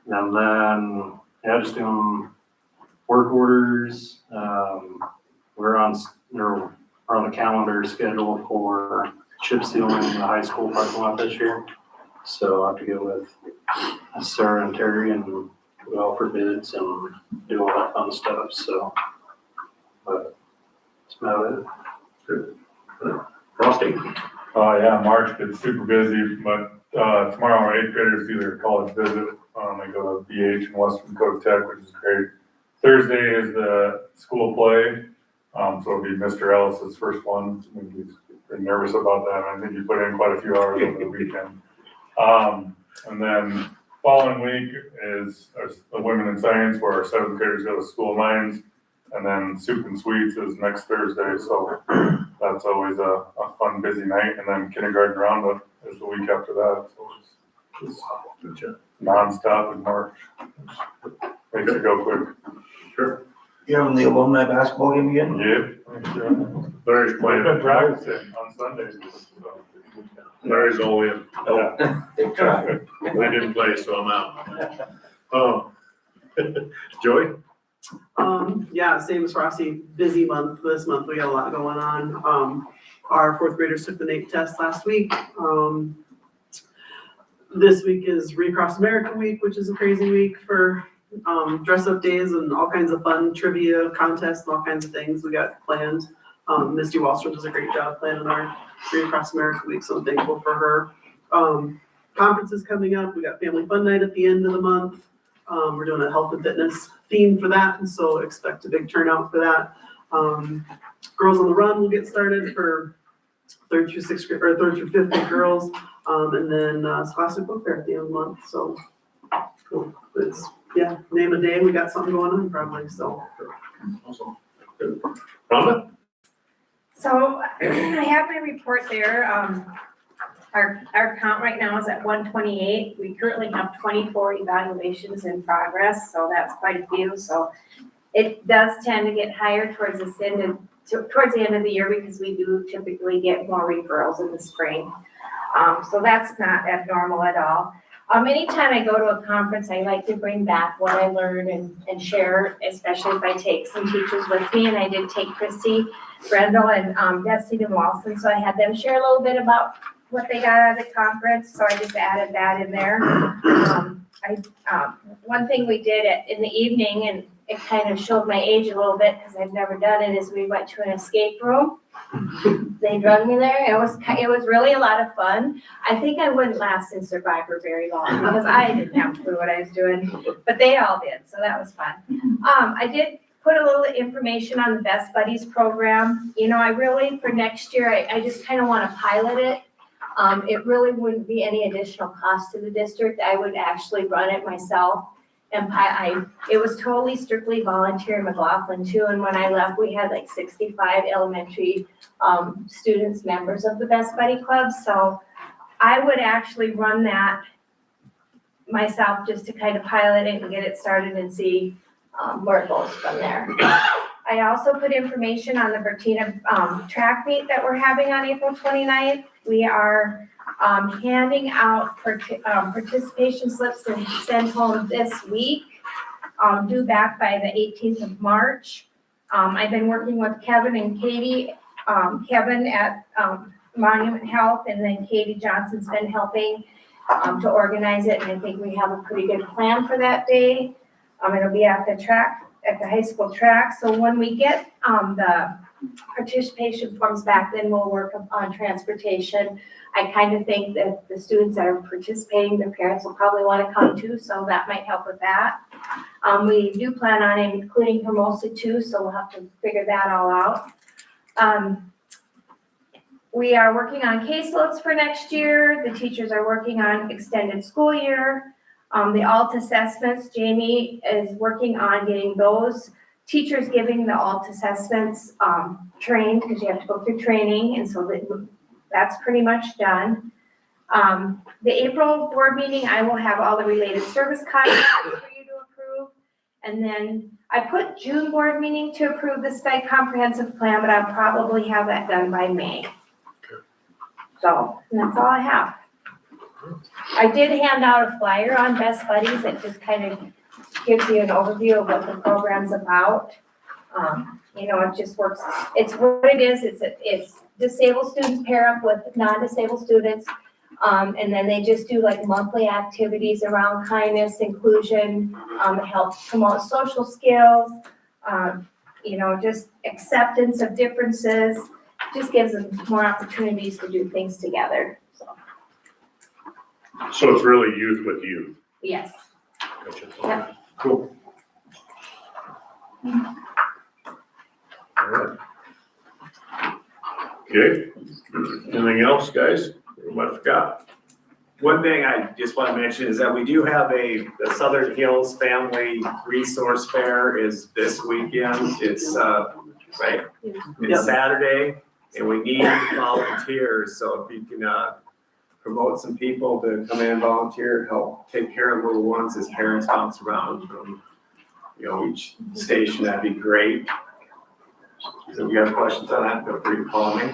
And then, just doing work orders. We're on the calendar schedule for chip sealing the high school parking lot this year. So I have to get with Sarah and Terry and go out for bids and do all that fun stuff. So, but that's about it. Good. Frosty? Yeah, March gets super busy, but tomorrow our 8th graders do their college visit. They go to BH and Western Dakota Tech, which is great. Thursday is the school play, so it'll be Mr. Ellis's first one. He's been nervous about that. I think he put in quite a few hours over the weekend. And then following week is the Women in Science, where our 7th graders go to school mines. And then Soup and Sweets is next Thursday, so that's always a fun, busy night. And then kindergarten roundup is the week after that, so it's nonstop in March. Makes it go quick. Sure. You having the alumni basketball game again? Yep. Larry's playing. We've been practicing on Sundays. So. Larry's all in. Yeah. They tried. I didn't play, so I'm out. Oh. Joey? Same as Frosty, busy month this month. We got a lot going on. Our 4th graders took the NAEP test last week. This week is Recross America Week, which is a crazy week for dress up days and all kinds of fun trivia contests and all kinds of things we got planned. Misty Wallstrom does a great job planning our Recross America Week, so I'm thankful for her. Conferences coming up. We got Family Fun Night at the end of the month. We're doing a health and fitness theme for that, and so expect a big turnout for that. Girls on the Run will get started for 3rd through 5th grade girls, and then Scholastic Book Fair at the end of the month. So cool. It's name a day. We got something going on probably. So Awesome. Good. Rhonda? So I have my report there. Our count right now is at 128. We currently have 24 evaluations in progress, so that's quite a few. So it does tend to get higher towards the end of the year because we do typically get more referrals in the spring. So that's not abnormal at all. Anytime I go to a conference, I like to bring back what I learned and share, especially if I take some teachers with me. And I did take Christy, Brendel, and Destiny and Walson, so I had them share a little bit about what they got out of the conference, so I just added that in there. One thing we did in the evening, and it kind of showed my age a little bit because I've never done it, is we went to an escape room. They drug me there. It was really a lot of fun. I think I wouldn't last in Survivor very long because I didn't have a clue what I was doing, but they all did, so that was fun. I did put a little information on the Best Buddies program. You know, I really, for next year, I just kind of want to pilot it. It really wouldn't be any additional cost to the district. I would actually run it myself. And it was totally strictly volunteer in McLaughlin too. And when I left, we had like 65 elementary students, members of the Best Buddy Club. So I would actually run that myself just to kind of pilot it and get it started and see where it goes from there. I also put information on the Bertina track meet that we're having on April 29th. We are handing out participation slips to send home this week, due back by the 18th of March. I've been working with Kevin and Katie, Kevin at Monument Health, and then Katie Johnson's been helping to organize it, and I think we have a pretty good plan for that day. It'll be at the track, at the high school track. So when we get the participation forms back, then we'll work on transportation. I kind of think that the students that are participating, their parents will probably want to come too, so that might help with that. We do plan on including Hermosa too, so we'll have to figure that all out. We are working on caseloads for next year. The teachers are working on extended school year. The ALT assessments, Jamie is working on getting those teachers giving the ALT assessments trained, because you have to go through training, and so that's pretty much done. The April board meeting, I will have all the related service contracts for you to approve. And then I put June board meeting to approve the SPED comprehensive plan, but I'll probably have that done by May. So, and that's all I have. I did hand out a flyer on Best Buddies that just kind of gives you an overview of what the program's about. You know, it just works. It's what it is. It's disabled students pair up with non-disabled students. And then they just do like monthly activities around kindness, inclusion, it helps promote social skills, you know, just acceptance of differences, just gives them more opportunities to do things together. So it's really youth with youth. Yes. Gotcha. Yep. Cool. All right. Okay. Anything else, guys? What I forgot? One thing I just want to mention is that we do have the Southern Hills Family Resource Fair is this weekend. It's right, it's Saturday, and we need volunteers. So if you can promote some people to come in and volunteer, help take care of little ones as parents bounce around from, you know, each station, that'd be great. So if you have questions on that, feel free to call me.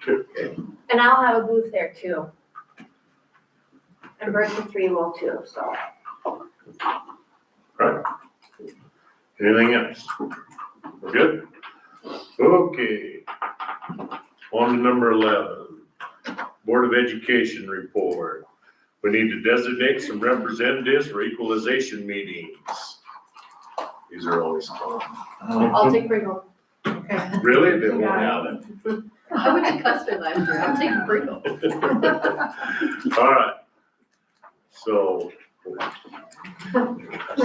Okay. And I'll have a booth there too. And Bertha 3 will too, so. Right. Anything else? We're good? Okay. On to number 11. Board of Education report. We need to designate some representatives for equalization meetings. These are always fun. I'll take Pringle. Really? They won't have it. I went to Custer last year, I'm taking Pringle. All right. So,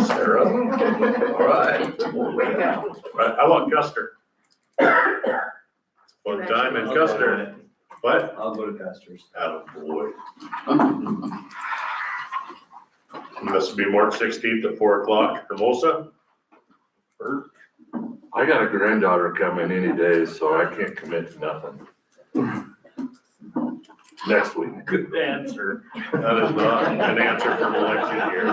Sarah. All right. Right, how about Custer? Fun time in Custer. What? I'll go to Custer's. Attaboy. Must be March 16th at 4 o'clock, Hermosa? I got a granddaughter coming any day, so I can't commit to nothing. next week. Good answer. That is not an answer from election year.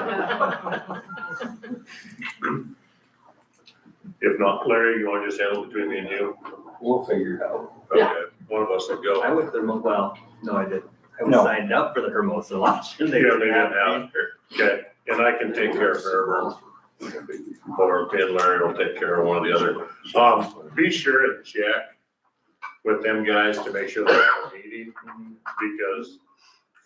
If not, Larry, you wanna just handle it between me and you? We'll figure it out. Okay, one of us will I go. went to the, well, no, I didn't. I was No. signed up for the Hermosa election. Yeah, they didn't have. Okay, and I can take care of her, or me and Larry will take care of one or the other. Be sure and check with them guys to make sure they're meeting, because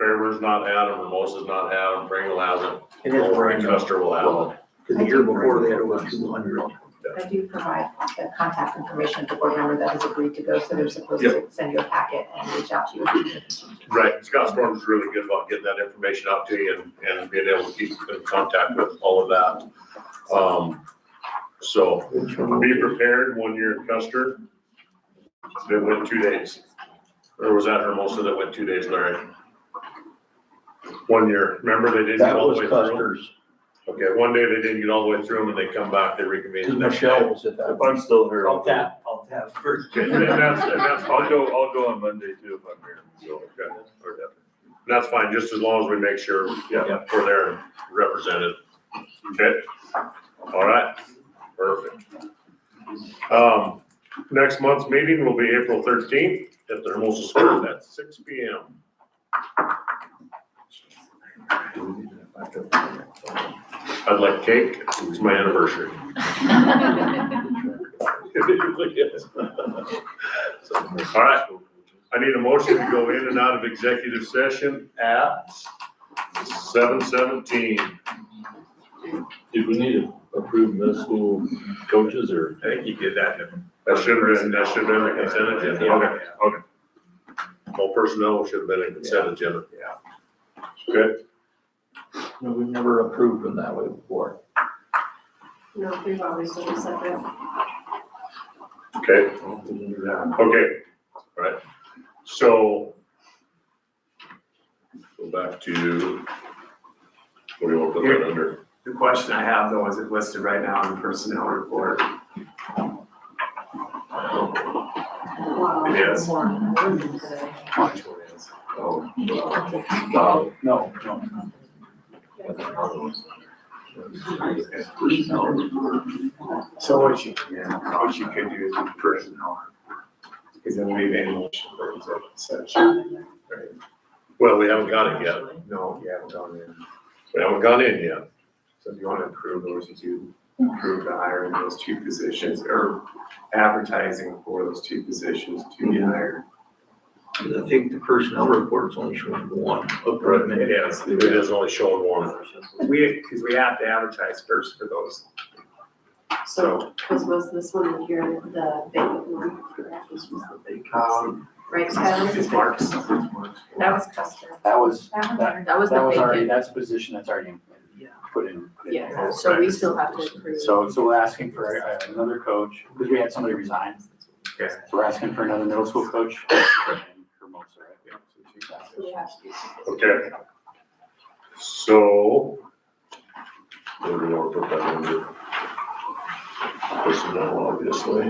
Fairburns not had them, Hermosa's not had them, Pringle hasn't, It is or random. Custer will have them. Because the year before they had over 200. I do provide the contact information of the board member that has agreed to go, so they're supposed to send you a packet and reach out to you. Right, Scott Storm's really good about getting that information out to you and being able to keep in contact with all of that. So be prepared when you're in Custer. It went 2 days. Or was that Hermosa that went 2 days, Larry? 1 year, remember they didn't get That all was the way through? Custer's, Okay, one day they didn't get all the way through them and they come back, they reconvene. because the next Michelle day. was at that. If I'm still here, I'll tap first. Okay, and that's I'll fine. go on Monday too if I'm here, so. Okay, or that- That's fine, just as long as we make sure Yeah. we're there represented. Okay? All right, perfect. Next month's meeting will be April 13th at the Hermosa School at 6 PM. I'd like cake, it's my anniversary. It really is. All right, I need a motion to go in and out of executive session at 7:17. Did we need to approve middle school coaches or? I think you did that. That should have been the consent agenda. Okay. All personnel should have been in consent agenda. Yeah. Good, No, we've never approved them that way before. No, we've always done it separate. okay. Okay, all right. So go back to, what do you want to put that under? The question I have though, is it listed right now in the personnel report? Wow. It is. More than today. Which one is? Oh. No. So what you could do is do personnel. Because then we made a motion for executive session. Right? Well, we haven't got it yet. No, you haven't gone in. We haven't gone in yet. So if you want to approve those, you do approve the hiring of those two positions or advertising for those two positions to be hired. Because I think the personnel report's only showing one appointment. It is. It is only showing one. Because we have to advertise first for those. So, was this one in here, the vacant one? Right, Skylar? It's Mark's. That was Custer. That was, That one that, there. That was that the was already, vacant. that's a position that's already put in. Yeah, so we still have to approve. So we're asking for another coach, because we had somebody resign. Okay. So we're asking for another middle school coach. And Hermosa, right? We have to. Okay. So, what do we want to put that under? Personnel, obviously.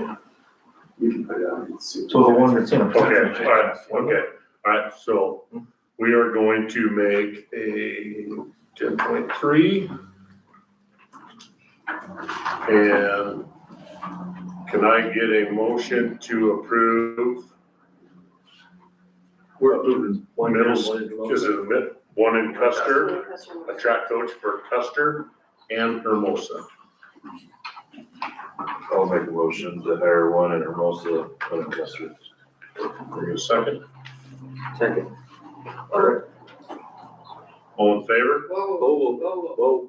You can put it on. So the one that's in a. Okay, all right, so we are going to make a 10.3. And can I get a motion to approve We're approving one middle, middle. is it one in Custer, a track coach for Custer and Hermosa? I'll make a motion to hire one in Hermosa, one in Custer. Give me a second. Second. All right. All in favor? Whoa.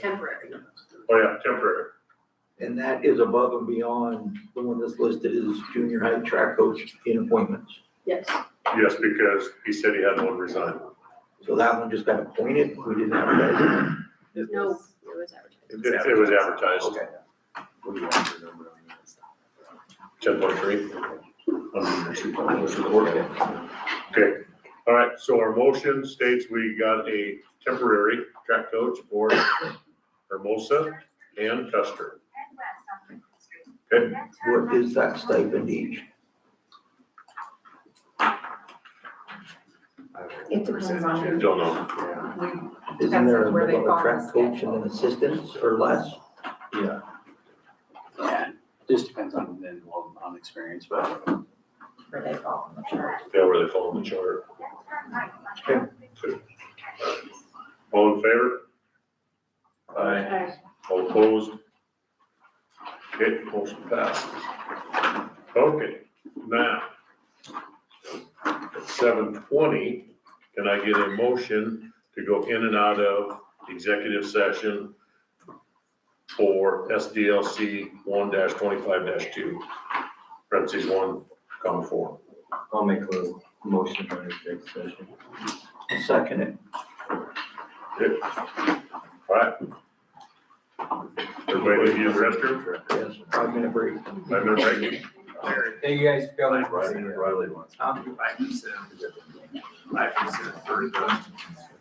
Temporary. Oh, yeah, temporary. And that is above and beyond the one that's listed as junior high track coach in appointments. Yes. Yes, because he said he had one resign. So that one just got appointed, we didn't advertise it. No, it was advertised. It was advertised. Okay. What do you want your number on that? 10.3. Okay, all right, so our motion states we got a temporary track coach for Hermosa and Custer. Okay, What is that stipend each? It depends on who. Don't know. Isn't there a Depends on where they middle fall of in track the coach and schedule. an assistant or less? Yeah. Yeah, just depends on experience, but. Where they fall in the chart. Yeah, where they fall in the chart. All in favor? Aye. All opposed? Okay, motion passed. Okay, now, at 7:20, can I get a motion to go in and out of executive session for SDLC 1-25-2, parentheses 1,4? I'll make a motion for executive session. I'll second it. Okay. All right. Everybody leave you the restroom? Yes, 5-minute break. 5-minute break. Hey, you guys, go. Riley wants. 5% for the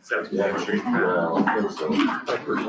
17th Street. 5%.